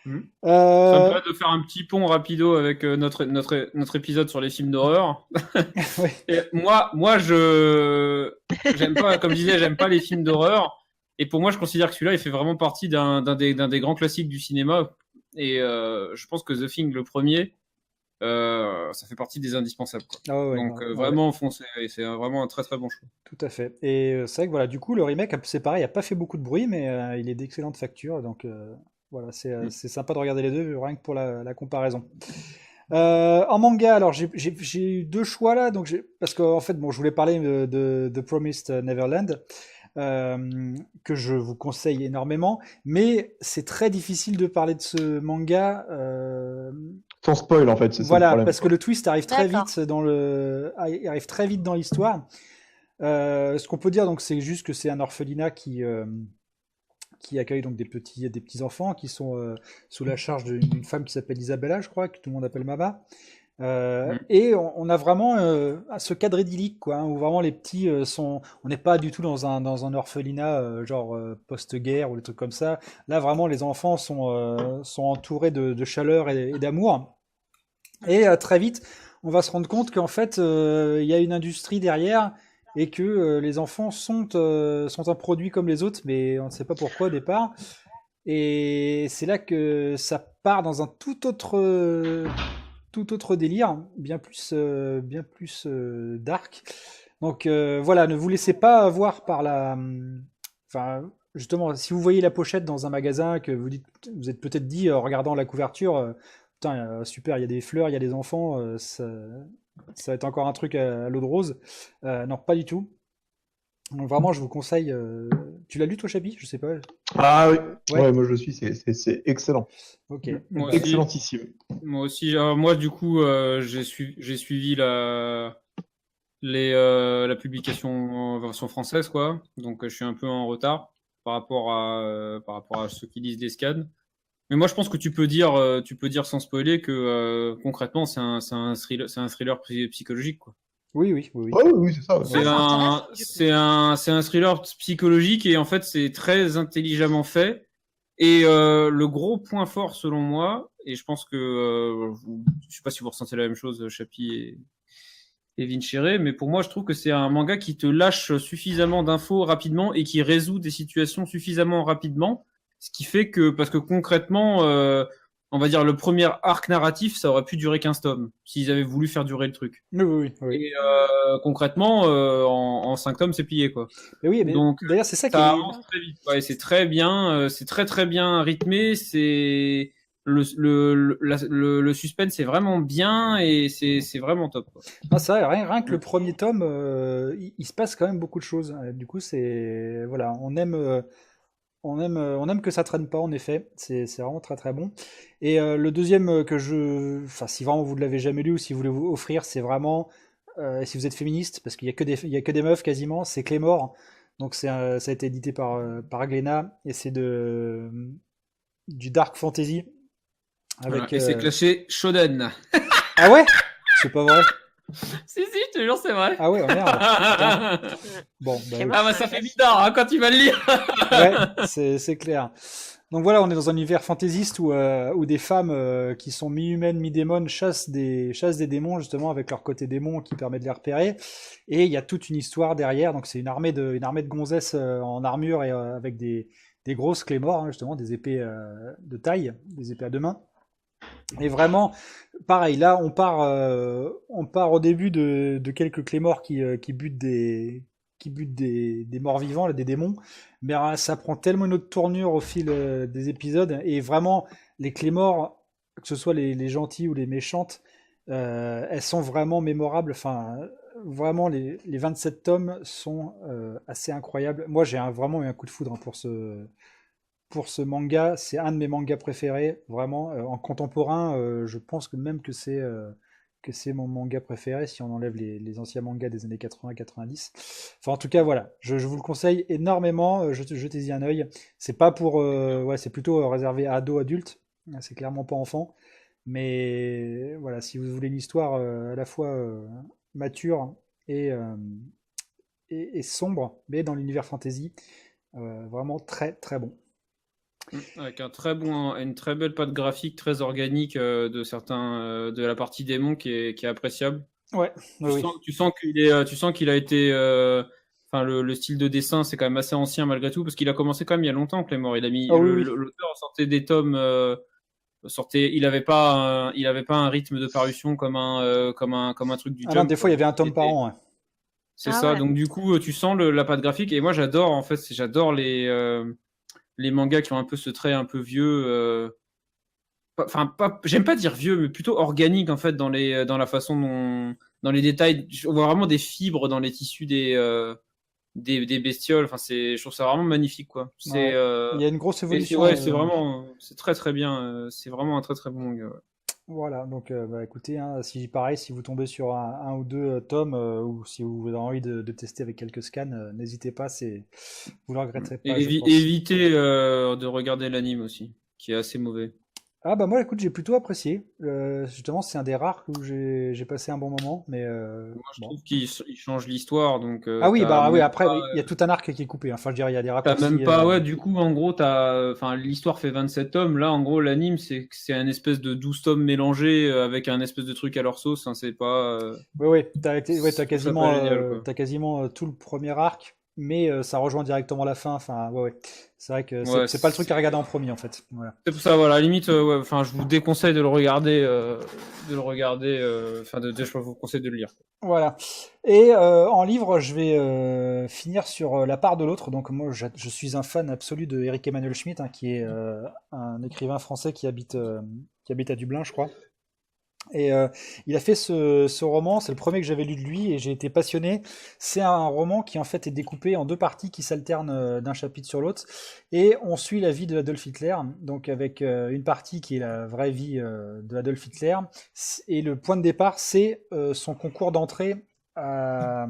Ça me permet de faire un petit pont rapido avec notre épisode sur les films d'horreur. Ouais. Et moi, j'aime pas, comme je disais, j'aime pas les films d'horreur. Et pour moi, je considère que celui-là, il fait vraiment partie d'un des grands classiques du cinéma. Et je pense que The Thing, le premier, ça fait partie des indispensables, quoi. Ah ouais, Donc non, vraiment, foncez. C'est vraiment un très très bon choix. tout à fait. Et c'est vrai que voilà, du coup, le remake, c'est pareil, il n'a pas fait beaucoup de bruit, mais il est d'excellente facture. Donc voilà, c'est sympa de regarder les deux, rien que pour la comparaison. En manga, alors j'ai eu deux choix là, donc parce qu'en fait, bon, je voulais parler de The Promised Neverland, que je vous conseille énormément, mais c'est très difficile de parler de ce manga. Sans spoil, en fait, c'est ça le Voilà, problème. parce que le twist arrive très D'accord. vite il arrive très vite dans l'histoire. Ce qu'on peut dire, donc, c'est juste que c'est un orphelinat qui accueille donc des petits enfants qui sont sous la charge d'une femme qui s'appelle Isabella, je crois, que tout le monde appelle Mama. Et on a vraiment ce cadre idyllique, quoi, hein, où vraiment les petits on n'est pas du tout dans un orphelinat genre post-guerre ou des trucs comme ça. Là, vraiment, les enfants sont entourés de chaleur et d'amour. Et très vite, on va se rendre compte qu'en fait, il y a une industrie derrière et que les enfants sont un produit comme les autres, mais on ne sait pas pourquoi au départ. Et c'est là que ça part dans un tout autre délire, bien plus dark. Donc voilà, ne vous laissez pas avoir par enfin, justement, si vous voyez la pochette dans un magasin, que vous êtes peut-être dit en regardant la couverture, putain, super, il y a des fleurs, il y a des enfants, ça va être encore un truc à l'eau de rose. Non, pas du tout. Donc vraiment, je vous conseille. Tu l'as lu toi, Chapi? Je sais pas. Ah oui, Ouais. ouais, moi je suis, c'est excellent. Ok. Moi aussi. Excellentissime. Moi aussi. Moi, du coup, j'ai suivi la publication en version française, quoi. Donc, je suis un peu en retard par rapport à ceux qui lisent des scans. Mais moi, je pense que tu peux dire sans spoiler que concrètement, c'est un thriller psychologique, quoi. Oui, oui, oui, oui. Ouais, oui, c'est ça. Ouais. C'est ça un, intéresse, du coup. c'est un thriller psychologique et en fait, c'est très intelligemment fait. Et le gros point fort, selon moi, et je pense que je sais pas si vous ressentez la même chose, Chapi et Vincere, mais pour moi, je trouve que c'est un manga qui te lâche suffisamment d'infos rapidement et qui résout des situations suffisamment rapidement, ce qui fait que, parce que concrètement, on va dire le premier arc narratif, ça aurait pu durer 15 tomes, s'ils avaient voulu faire durer le truc. Oui, oui, oui. Et concrètement, en 5 tomes, c'est plié, quoi. Mais oui, mais Donc, d'ailleurs, c'est ça qui ça est. avance très vite. Ouais, c'est très bien, c'est très très bien rythmé. C'est le suspense est vraiment bien et c'est vraiment top, quoi. Ah, c'est vrai, rien que le premier tome, il se passe quand même beaucoup de choses. Du coup, voilà, on aime que ça traîne pas, en effet. C'est vraiment très très bon. Et le deuxième enfin, si vraiment vous ne l'avez jamais lu ou si vous voulez vous offrir, c'est vraiment, si vous êtes féministe, parce qu'il y a que des meufs quasiment, c'est Claymore. Donc ça a été édité par Glénat et c'est du dark fantasy Voilà. avec. Et c'est clashé Shonen. Ah ouais? C'est pas vrai. Si, je te jure, c'est vrai. Ah ouais, oh merde. Putain. Bon, bah, Clément, Ah bah c'est ça un fait classique. bizarre hein, quand tu vas le lire. ouais, c'est clair. Donc voilà, on est dans un univers fantaisiste où des femmes qui sont mi-humaines, mi-démones chassent des démons justement avec leur côté démon qui permet de les repérer. Et il y a toute une histoire derrière. Donc c'est une armée de gonzesses en armure et avec des grosses claymores, hein, justement, des épées de taille, des épées à deux mains. Et vraiment, pareil, là, on part au début de quelques claymores qui butent des morts vivants, là, des démons. Mais ça prend tellement une autre tournure au fil des épisodes. Et vraiment, les claymores, que ce soit les gentilles ou les méchantes, elles sont vraiment mémorables. Enfin, vraiment, les 27 tomes sont assez incroyables. Moi, j'ai vraiment eu un coup de foudre hein, pour ce manga. C'est un de mes mangas préférés, vraiment. En contemporain, je pense que c'est mon manga préféré si on enlève les anciens mangas des années 80-90. Enfin, en tout cas, voilà, je vous le conseille énormément. Jetez-y un œil. C'est pas ouais, c'est plutôt réservé à ados, adultes. C'est clairement pas enfant. Mais voilà, si vous voulez une histoire à la fois mature et, euh, et sombre, mais dans l'univers fantasy, vraiment très très bon. Avec une très belle patte graphique, très organique de certains de la partie démon qui est appréciable. Ouais, oui, oui. Tu sens qu'il a été, enfin le style de dessin c'est quand même assez ancien malgré tout parce qu'il a commencé quand même il y a longtemps Clément. Il a mis Ah oui, oui. l'auteur sortait des tomes, il avait pas un rythme de parution comme un truc du Ah non, Jump des fois il y avait un tome par an. Ouais. C'est Ah ça. ouais. Donc du coup tu sens la patte graphique et moi j'adore en fait, j'adore les mangas qui ont un peu ce trait un peu vieux. Enfin, j'aime pas dire vieux, mais plutôt organique en fait dans la façon dans les détails. On voit vraiment des fibres dans les tissus des bestioles. Enfin, je trouve ça vraiment magnifique quoi. Ouais. Il y a une grosse Et évolution. c'est vraiment, c'est très très bien. C'est vraiment un très très bon manga. Ouais. Voilà, donc bah, écoutez, hein, si vous tombez sur un ou deux tomes ou si vous avez envie de tester avec quelques scans, n'hésitez pas, vous ne le regretterez Et pas, je pense. évitez de regarder l'anime aussi, qui est assez mauvais. Ah bah moi écoute j'ai plutôt apprécié. Justement c'est un des rares où j'ai passé un bon moment, mais Moi, je bon. trouve qu'il change l'histoire, donc Ah oui t'as bah oui même après oui, il y a tout un arc qui est coupé, hein. Enfin je dirais il y a des T'as même raccourcis. pas, ouais, du coup, en gros, enfin, l'histoire fait 27 tomes. Là, en gros, l'anime, c'est un espèce de 12 tomes mélangés avec un espèce de truc à leur sauce. Hein, c'est pas, Oui oui t'as je trouve ça pas génial, quoi. tout le premier arc, mais ça rejoint directement la fin. Enfin ouais. C'est vrai que Ouais, c'est pas le truc à regarder en premier en fait. Voilà. c'est pour ça, voilà, à la limite, ouais, enfin, je vous déconseille de le regarder, enfin, je vous conseille de le lire. Voilà. Et en livre, je vais finir sur La part de l'autre. Donc moi, je suis un fan absolu de Eric Emmanuel Schmitt, hein, qui est un écrivain français qui habite à Dublin, je crois. Et il a fait ce roman, c'est le premier que j'avais lu de lui et j'ai été passionné. C'est un roman qui en fait est découpé en deux parties qui s'alternent d'un chapitre sur l'autre et on suit la vie de Adolf Hitler, donc avec une partie qui est la vraie vie de Adolf Hitler et le point de départ c'est son concours d'entrée à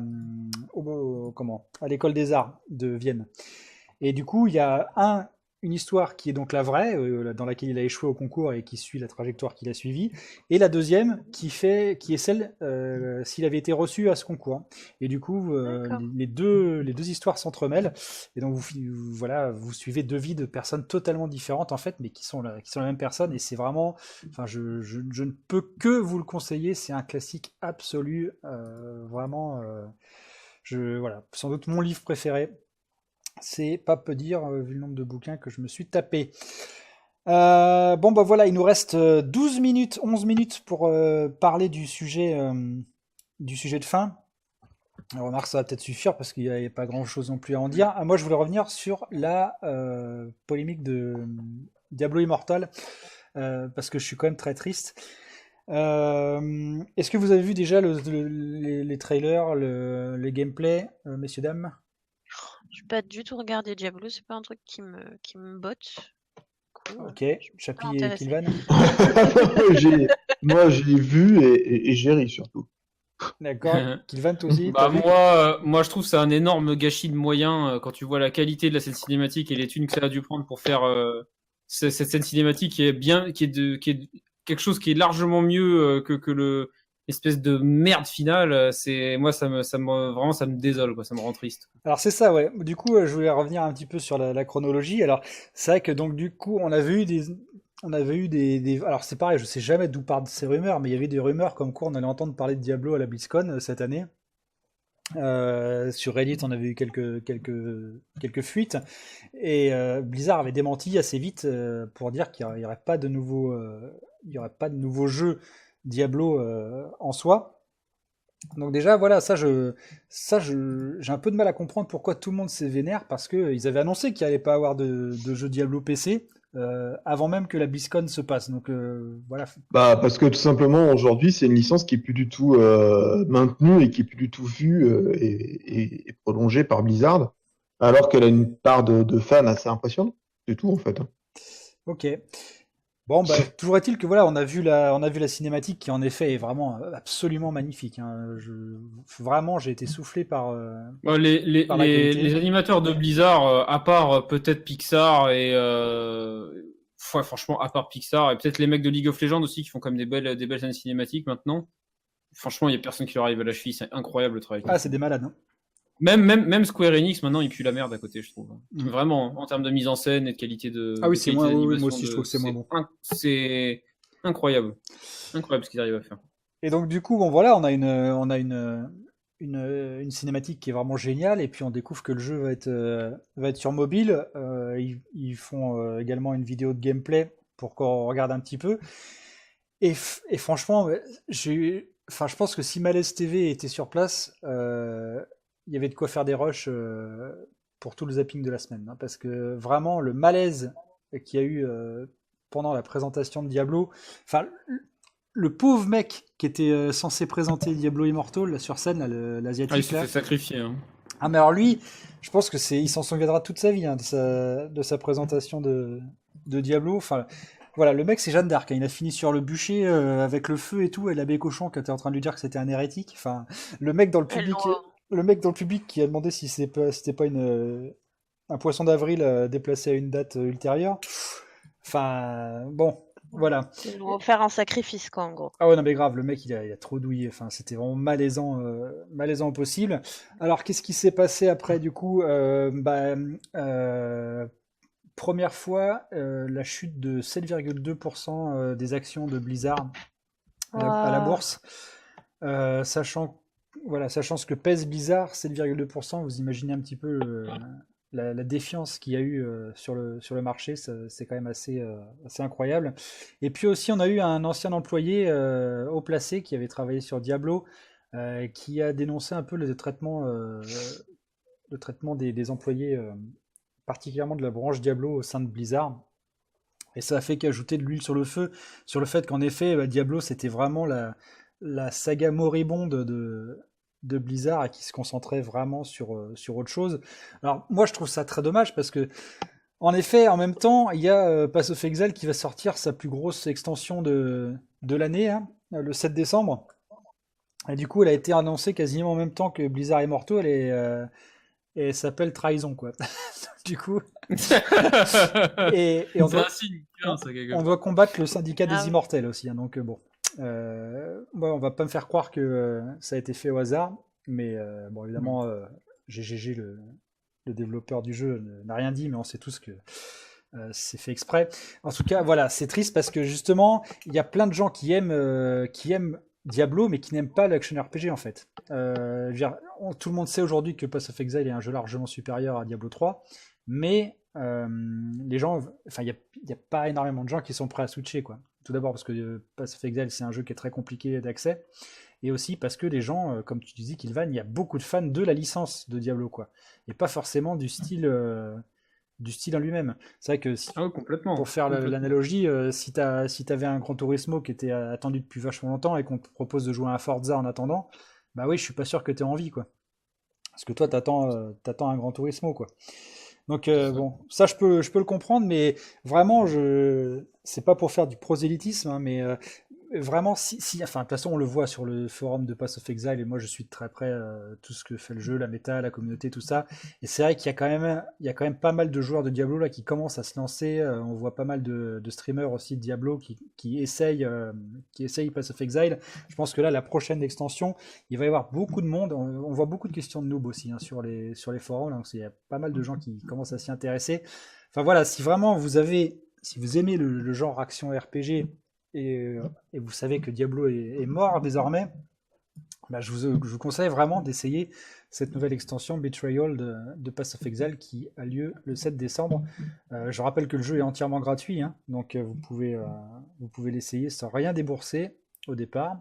l'école des arts de Vienne. Et du coup, il y a une histoire qui est donc la vraie, dans laquelle il a échoué au concours et qui suit la trajectoire qu'il a suivie, et la deuxième qui est celle s'il avait été reçu à ce concours. Et du coup, D'accord. les deux histoires s'entremêlent, et donc voilà, vous suivez deux vies de personnes totalement différentes en fait, mais qui sont la même personne, et c'est vraiment, enfin, je ne peux que vous le conseiller, c'est un classique absolu, vraiment, voilà, sans doute mon livre préféré. C'est pas peu dire, vu le nombre de bouquins que je me suis tapé. Bon, bah voilà, il nous reste 12 minutes, 11 minutes pour parler du sujet de fin. Alors, remarque, ça va peut-être suffire parce qu'il n'y a pas grand-chose non plus à en dire. Moi, je voulais revenir sur la polémique de Diablo Immortal parce que je suis quand même très triste. Est-ce que vous avez vu déjà les trailers, les gameplays, messieurs, dames? Je n'ai pas du tout regardé Diablo, c'est pas un truc qui me botte. Cool. Ok, Chapi et intéressé. Kilvan. Moi, j'ai vu et j'ai ri surtout. D'accord. Killvan, toi aussi, t'as Bah vu? moi je trouve que c'est un énorme gâchis de moyens quand tu vois la qualité de la scène cinématique et les thunes que ça a dû prendre pour faire cette scène cinématique qui est bien, qui est quelque chose qui est largement mieux que le espèce de merde finale. C'est moi vraiment ça me désole quoi, ça me rend triste. Alors c'est ça, ouais. Du coup, je voulais revenir un petit peu sur la chronologie. Alors c'est vrai que donc du coup, on avait eu alors c'est pareil, je sais jamais d'où partent ces rumeurs, mais il y avait des rumeurs comme quoi on allait entendre parler de Diablo à la BlizzCon cette année. Sur Reddit, on avait eu quelques fuites et Blizzard avait démenti assez vite pour dire qu'il n'y aurait pas de il y aurait pas de nouveau jeu Diablo en soi. Donc déjà, voilà, j'ai un peu de mal à comprendre pourquoi tout le monde s'est vénère, parce que ils avaient annoncé qu'il n'y allait pas avoir de jeu Diablo PC avant même que la BlizzCon se passe. Donc voilà. Bah, parce que tout simplement, aujourd'hui, c'est une licence qui est plus du tout maintenue et qui est plus du tout vue et prolongée par Blizzard, alors qu'elle a une part de fans assez impressionnante. C'est tout, en fait. Ok. Bon, bah, toujours est-il que voilà, on a vu la cinématique qui en effet est vraiment absolument magnifique, hein. Vraiment, j'ai été soufflé Ouais, par la les qualité. animateurs de Blizzard, à part peut-être Pixar et ouais, franchement, à part Pixar et peut-être les mecs de League of Legends aussi qui font comme des belles scènes cinématiques maintenant. Franchement, il y a personne qui leur arrive à la cheville. C'est incroyable le travail qu'ils Ah, c'est font. des malades, hein. Même Square Enix maintenant, il pue la merde à côté, je trouve. Mm. Vraiment, en termes de mise en scène et Ah oui, de c'est qualité moins, oui, oui, moi d'animation, aussi je trouve que c'est moins bon. c'est incroyable, incroyable ce qu'ils arrivent à faire. Et donc du coup, bon voilà, on a une cinématique qui est vraiment géniale, et puis on découvre que le jeu va être sur mobile. Ils font également une vidéo de gameplay pour qu'on regarde un petit peu. Et franchement, enfin, je pense que si Malaise TV était sur place, il y avait de quoi faire des rushs pour tout le zapping de la semaine, hein, parce que vraiment le malaise qu'il y a eu pendant la présentation de Diablo, enfin le pauvre mec qui était censé présenter Diablo Immortal là, sur scène, là, Ah, il l'asiatique s'est là. fait sacrifier. Hein. Ah mais alors lui, je pense que il s'en souviendra toute sa vie, hein, de sa présentation de Diablo. Enfin, voilà, le mec c'est Jeanne d'Arc, hein. Il a fini sur le bûcher avec le feu et tout, et l'abbé Cochon qui était en train de lui dire que c'était un hérétique. Enfin, le mec dans le Elles public, l'ont- le mec dans le public qui a demandé si c'était pas un poisson d'avril déplacé à une date ultérieure. Enfin, bon, voilà. Ils l'ont offert un sacrifice, quoi, en gros. Ah ouais, non mais grave, le mec il a trop douillé, enfin c'était vraiment malaisant, malaisant au possible. Alors qu'est-ce qui s'est passé après du coup? Première fois, la chute de 7,2% des actions de Blizzard à la Ah, bourse, sachant, voilà, sachant ce que pèse Blizzard, 7,2%, vous imaginez un petit peu la défiance qu'il y a eu sur le marché, c'est quand même assez incroyable. Et puis aussi, on a eu un ancien employé haut placé qui avait travaillé sur Diablo, qui a dénoncé un peu le traitement des employés, particulièrement de la branche Diablo au sein de Blizzard. Et ça a fait qu'ajouter de l'huile sur le feu, sur le fait qu'en effet, Diablo, c'était vraiment la saga moribonde de Blizzard et qui se concentrait vraiment sur autre chose. Alors, moi, je trouve ça très dommage parce que, en effet, en même temps, il y a Path of Exile qui va sortir sa plus grosse extension de l'année, hein, le 7 décembre. Et du coup, elle a été annoncée quasiment en même temps que Blizzard Immortal et elle s'appelle Trahison, quoi. Du coup, C'est et un signe bien, ça, quelque on part. doit combattre le syndicat ah des oui. immortels aussi, hein, donc bon. Bon, on va pas me faire croire que ça a été fait au hasard, mais bon, évidemment, GGG, le développeur du jeu, n'a rien dit, mais on sait tous que c'est fait exprès. En tout cas, voilà, c'est triste parce que justement, il y a plein de gens qui aiment Diablo, mais qui n'aiment pas l'action RPG en fait. Je veux dire, tout le monde sait aujourd'hui que Path of Exile est un jeu largement supérieur à Diablo 3, mais les gens, enfin, il y a pas énormément de gens qui sont prêts à switcher, quoi. Tout d'abord parce que Path of Exile c'est un jeu qui est très compliqué d'accès, et aussi parce que les gens, comme tu disais, Kilvan, il y a beaucoup de fans de la licence de Diablo, quoi, et pas forcément du style en lui-même. C'est vrai que Ah oui, complètement, pour faire complètement. l'analogie, si t'avais un Gran Turismo qui était attendu depuis vachement longtemps et qu'on te propose de jouer à un Forza en attendant, bah oui, je suis pas sûr que t'aies envie, quoi. Parce que toi, t'attends un Gran Turismo, quoi. Donc C'est ça. bon, ça je peux le comprendre, mais vraiment, c'est pas pour faire du prosélytisme, hein, mais vraiment, enfin, de toute façon, on le voit sur le forum de Pass of Exile, et moi, je suis de très près tout ce que fait le jeu, la méta, la communauté, tout ça. Et c'est vrai qu'il y a quand même pas mal de joueurs de Diablo là qui commencent à se lancer. On voit pas mal de streamers aussi de Diablo qui essayent Pass of Exile. Je pense que là, la prochaine extension, il va y avoir beaucoup de monde. On voit beaucoup de questions de noob aussi, hein, sur les forums. Là, donc il y a pas mal de gens qui commencent à s'y intéresser. Enfin voilà, si vraiment si vous aimez le genre action RPG et vous savez que Diablo est mort désormais, bah, je vous conseille vraiment d'essayer cette nouvelle extension Betrayal de Pass of Exile qui a lieu le 7 décembre. Je rappelle que le jeu est entièrement gratuit, hein, donc vous pouvez l'essayer sans rien débourser au départ.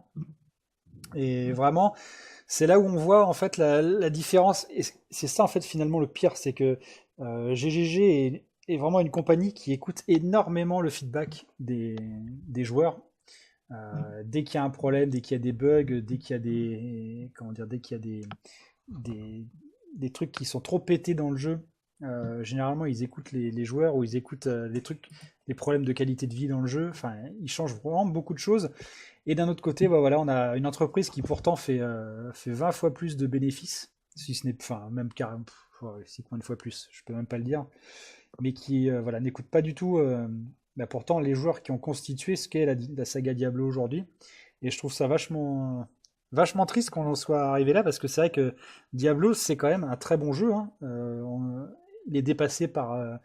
Et vraiment, c'est là où on voit en fait la différence. Et c'est ça en fait finalement le pire, c'est que GGG est vraiment une compagnie qui écoute énormément le feedback des joueurs. Dès qu'il y a un problème, dès qu'il y a des bugs, dès qu'il y a des trucs qui sont trop pétés dans le jeu, généralement ils écoutent les joueurs ou ils écoutent les problèmes de qualité de vie dans le jeu. Enfin, ils changent vraiment beaucoup de choses. Et d'un autre côté, bah voilà, on a une entreprise qui pourtant fait 20 fois plus de bénéfices, si ce n'est, enfin même carrément, c'est combien de fois plus, je peux même pas le dire, mais qui voilà, n'écoute pas du tout bah, pourtant les joueurs qui ont constitué ce qu'est la saga Diablo aujourd'hui. Et je trouve ça vachement triste qu'on en soit arrivé là, parce que c'est vrai que Diablo, c'est quand même un très bon jeu, hein. Il est dépassé par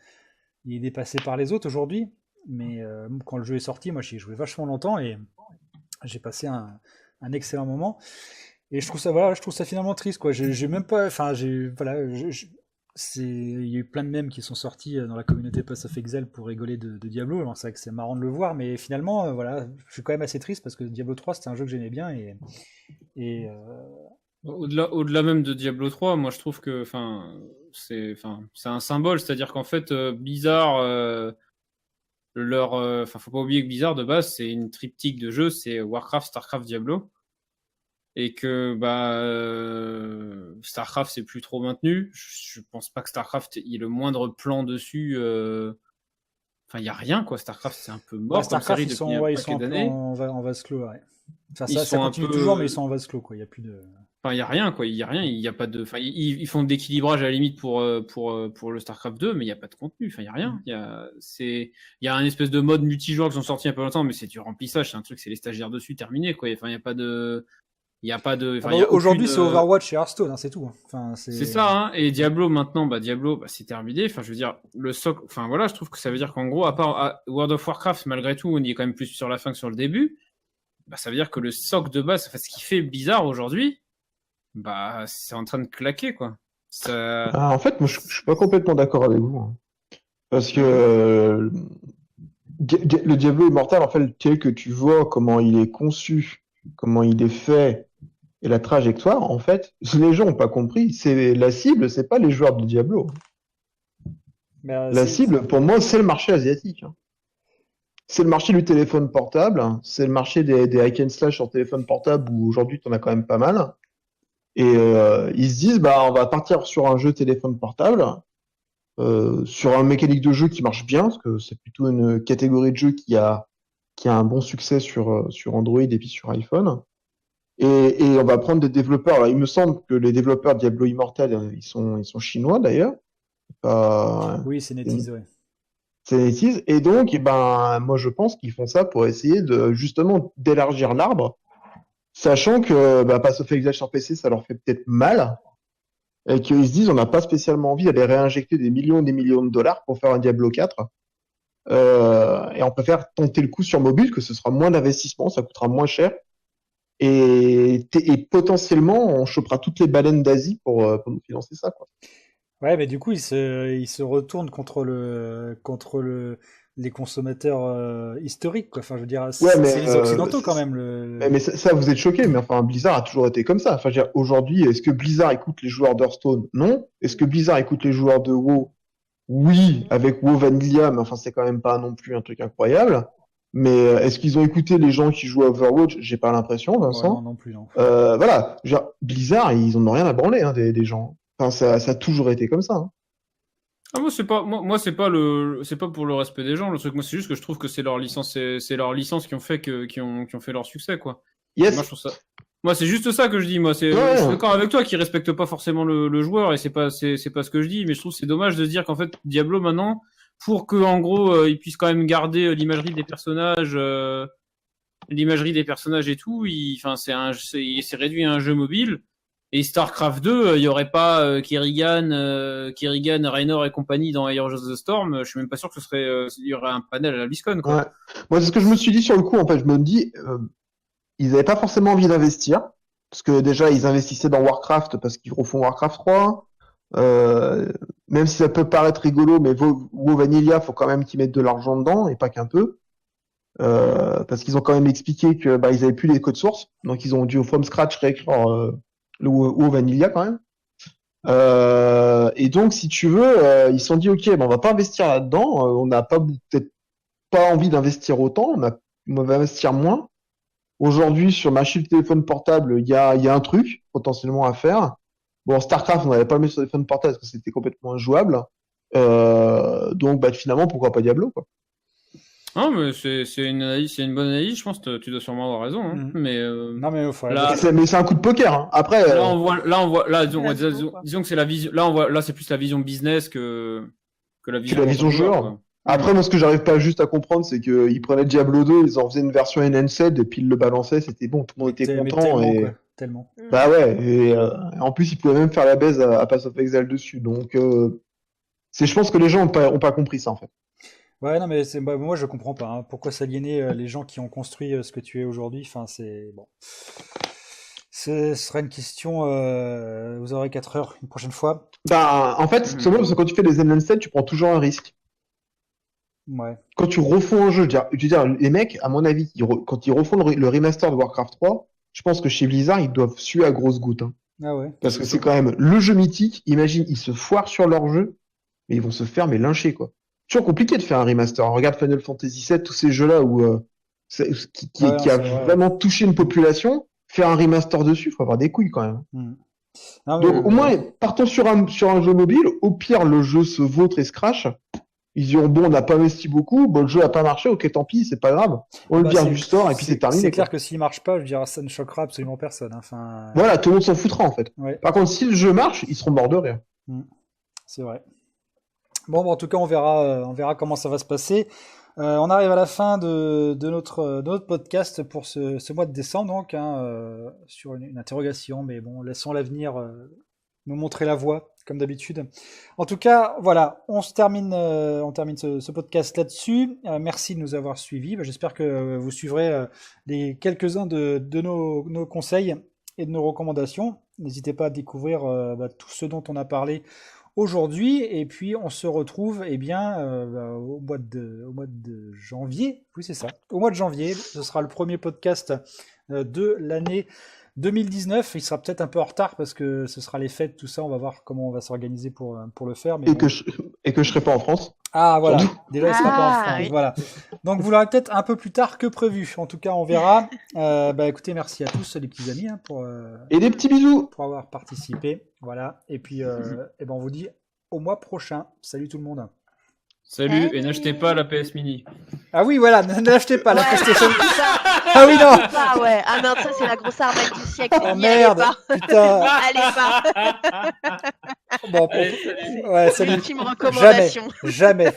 les autres aujourd'hui, mais quand le jeu est sorti, moi j'y ai joué vachement longtemps et j'ai passé un excellent moment. Et je trouve ça finalement triste, quoi. J'ai même pas, enfin, voilà, il y a eu plein de mèmes qui sont sortis dans la communauté Pass of Exile pour rigoler de Diablo. Alors c'est vrai que c'est marrant de le voir, mais finalement, voilà, je suis quand même assez triste parce que Diablo 3 c'était un jeu que j'aimais bien et Au-delà même de Diablo 3, moi je trouve que, c'est un symbole, c'est-à-dire qu'en fait, Blizzard, faut pas oublier que Blizzard de base c'est une triptyque de jeux, c'est Warcraft, Starcraft, Diablo. Et que Starcraft c'est plus trop maintenu. Je pense pas que Starcraft il y ait le moindre plan dessus. Il y a rien, quoi. Starcraft c'est un peu mort comme Starcraft, série ils depuis sont, un ouais, ils sont paquet un peu d'années. en vase clos, ouais. Enfin, Ils ça sont un continue peu. toujours, mais ils sont en vase clos, quoi. Il y a plus de. Il y a rien, quoi. Il y a rien. Il y a pas de. Ils font de l'équilibrage à la limite pour le Starcraft 2, mais il y a pas de contenu. Il y a rien. Il y a un espèce de mode multijoueur qui sont sortis il y a pas longtemps, mais c'est du remplissage. C'est un truc, c'est les stagiaires dessus, terminé, quoi. Il y a pas de. Il y a pas de. Il y a Aujourd'hui, aucune, c'est Overwatch et Hearthstone, hein, c'est tout, hein. Enfin, c'est ça, hein. Et Diablo, maintenant, Diablo, c'est terminé. Enfin, je veux dire, le socle. Enfin, voilà, je trouve que ça veut dire qu'en gros, à part World of Warcraft, malgré tout, on y est quand même plus sur la fin que sur le début. Ça veut dire que le socle de base, ce qui fait Blizzard aujourd'hui, c'est en train de claquer, quoi. En fait, moi, je suis pas complètement d'accord avec vous, hein. Parce que le Diablo Immortal, en fait, tel que tu vois comment il est conçu, comment il est fait, et la trajectoire, en fait, les gens n'ont pas compris. La cible, c'est pas les joueurs de Diablo. La cible, pour moi, c'est le marché asiatique, hein. C'est le marché du téléphone portable, hein. C'est le marché des hack and slash sur téléphone portable où aujourd'hui, tu en as quand même pas mal. Et ils se disent, on va partir sur un jeu téléphone portable, sur un mécanique de jeu qui marche bien, parce que c'est plutôt une catégorie de jeu qui a un bon succès sur Android et puis sur iPhone. Et on va prendre des développeurs. Alors, il me semble que les développeurs de Diablo Immortal, ils sont chinois d'ailleurs. Oui, c'est NetEase, ouais. C'est NetEase. Et donc, moi, je pense qu'ils font ça pour essayer justement d'élargir l'arbre, sachant que Pass of Exile sur PC, ça leur fait peut-être mal, et qu'ils se disent, on n'a pas spécialement envie d'aller réinjecter des millions et des millions de dollars pour faire un Diablo 4. Et on préfère tenter le coup sur mobile, que ce sera moins d'investissement, ça coûtera moins cher. Et potentiellement, on chopera toutes les baleines d'Asie pour nous financer ça, quoi. Ouais, mais du coup, il se retourne contre les consommateurs historiques, quoi. Enfin, je veux dire, Ouais, c'est les Occidentaux quand même. Mais ça, vous êtes choqués, mais enfin, Blizzard a toujours été comme ça. Enfin, je veux dire, aujourd'hui, est-ce que Blizzard écoute les joueurs d'Hearthstone? Non. Est-ce que Blizzard écoute les joueurs de WoW? Oui, avec WoW Vanilla, mais enfin, c'est quand même pas non plus un truc incroyable. Mais est-ce qu'ils ont écouté les gens qui jouent à Overwatch? J'ai pas l'impression, Vincent. Ouais, non plus, non. Voilà. Genre, Blizzard, ils en ont rien à branler, hein, des gens. Enfin, ça a toujours été comme ça, hein. Ah, c'est pas pour le respect des gens. Le truc, moi, c'est juste que je trouve que c'est leur licence, c'est leur licence qui ont fait qui ont fait leur succès, quoi. Yes. Moi, je trouve ça. Moi, c'est juste ça que je dis. Moi, je suis d'accord avec toi qui respecte pas forcément le joueur et c'est pas ce que je dis, mais je trouve que c'est dommage de se dire qu'en fait, Diablo maintenant, pour que en gros, ils puissent quand même garder l'imagerie des personnages, et tout, c'est réduit à un jeu mobile. Et StarCraft 2, il y aurait pas Kerrigan, Raynor et compagnie dans Heroes of the Storm. Je suis même pas sûr que il y aurait un panel à la BlizzCon, quoi. Ouais. Moi, c'est ce que je me suis dit sur le coup. En fait, je me dis, ils avaient pas forcément envie d'investir parce que déjà, ils investissaient dans Warcraft parce qu'ils refont Warcraft 3. Même si ça peut paraître rigolo, mais WoW Vanilla, faut quand même qu'ils mettent de l'argent dedans et pas qu'un peu. Parce qu'ils ont quand même expliqué que ils avaient plus les codes sources, donc ils ont dû from scratch réécrire le WoW Vanilla quand même. Et donc, si tu veux, ils se sont dit, ok, on va pas investir là-dedans, on n'a peut-être pas envie d'investir autant, on va investir moins. Aujourd'hui, sur ma chiffre téléphone portable, il y a un truc potentiellement à faire. Bon, StarCraft, on n'avait pas le mettre sur téléphone portable parce que c'était complètement injouable. Donc, finalement, pourquoi pas Diablo, quoi. Non, mais c'est une bonne analyse. Je pense que tu dois sûrement avoir raison. Hein. Mais non, mais mais c'est un coup de poker. Hein. Après, disons que c'est la vision. Là, c'est plus la vision business que la vision joueur. Après, moi, ce que j'arrive pas juste à comprendre, c'est qu'ils prenaient Diablo 2, ils en faisaient une version enhanced et puis ils le balançaient, c'était bon, tout le monde était content. Tellement. Bah ouais, et en plus, ils pouvaient même faire la baise à Pass of Exile dessus. Donc, je pense que les gens ont pas compris ça, en fait. Ouais, non, mais moi je comprends pas. Hein. Pourquoi s'aliéner les gens qui ont construit ce que tu es aujourd'hui? Enfin, c'est bon. Ce sera une question. Vous aurez 4 heures une prochaine fois. En fait, c'est simplement parce que quand tu fais des enhanced, tu prends toujours un risque. Ouais. Quand tu refons un jeu, je veux dire, les mecs, à mon avis, quand ils refont le remaster de Warcraft 3, je pense que chez Blizzard, ils doivent suer à grosses gouttes. Hein. Ah ouais. Parce que c'est quand même le jeu mythique. Imagine, ils se foirent sur leur jeu, mais ils vont se faire lyncher, quoi. C'est toujours compliqué de faire un remaster. Regarde Final Fantasy VII, tous ces jeux-là où qui a vraiment touché une population, faire un remaster dessus, faut avoir des couilles quand même. Non, donc au moins, partons sur un jeu mobile. Au pire, le jeu se vautre et se crache. Ils diront bon, on n'a pas investi beaucoup, le jeu a pas marché, ok, tant pis, c'est pas grave. On le vire du store et puis c'est terminé. C'est clair que s'il marche pas, je dirais ça ne choquera absolument personne. Hein. Enfin. Voilà, tout le monde s'en foutra en fait. Ouais. Par contre, si le jeu marche, ils seront morts de rire. C'est vrai. Bon, en tout cas, on verra comment ça va se passer. On arrive à la fin de notre podcast pour ce mois de décembre, donc, sur une interrogation, mais bon, laissons l'avenir nous montrer la voie, comme d'habitude. En tout cas, voilà, on termine ce podcast là-dessus. Merci de nous avoir suivis. J'espère que vous suivrez les quelques-uns de nos conseils et de nos recommandations. N'hésitez pas à découvrir tout ce dont on a parlé aujourd'hui, et puis on se retrouve au mois de janvier. Oui, c'est ça. Au mois de janvier, ce sera le premier podcast de l'année 2019. Il sera peut-être un peu en retard parce que ce sera les fêtes, tout ça. On va voir comment on va s'organiser pour le faire. Mais que je serai pas en France. Ah voilà, déjà il sera pas en France. Oui. Voilà. Donc vous l'aurez peut-être un peu plus tard que prévu. En tout cas, on verra. Écoutez, merci à tous les petits amis et des petits bisous pour avoir participé. Voilà. Et puis on vous dit au mois prochain. Salut tout le monde. Salut, et n'achetez pas la PS Mini. Ah oui, voilà, n'achetez pas la PlayStation. Ah oui, non. Ah ouais, non, ça c'est la grosse arnaque du siècle. Oh merde, putain. Allez pas. Bon, ouais, salut. Ultime recommandation. Jamais.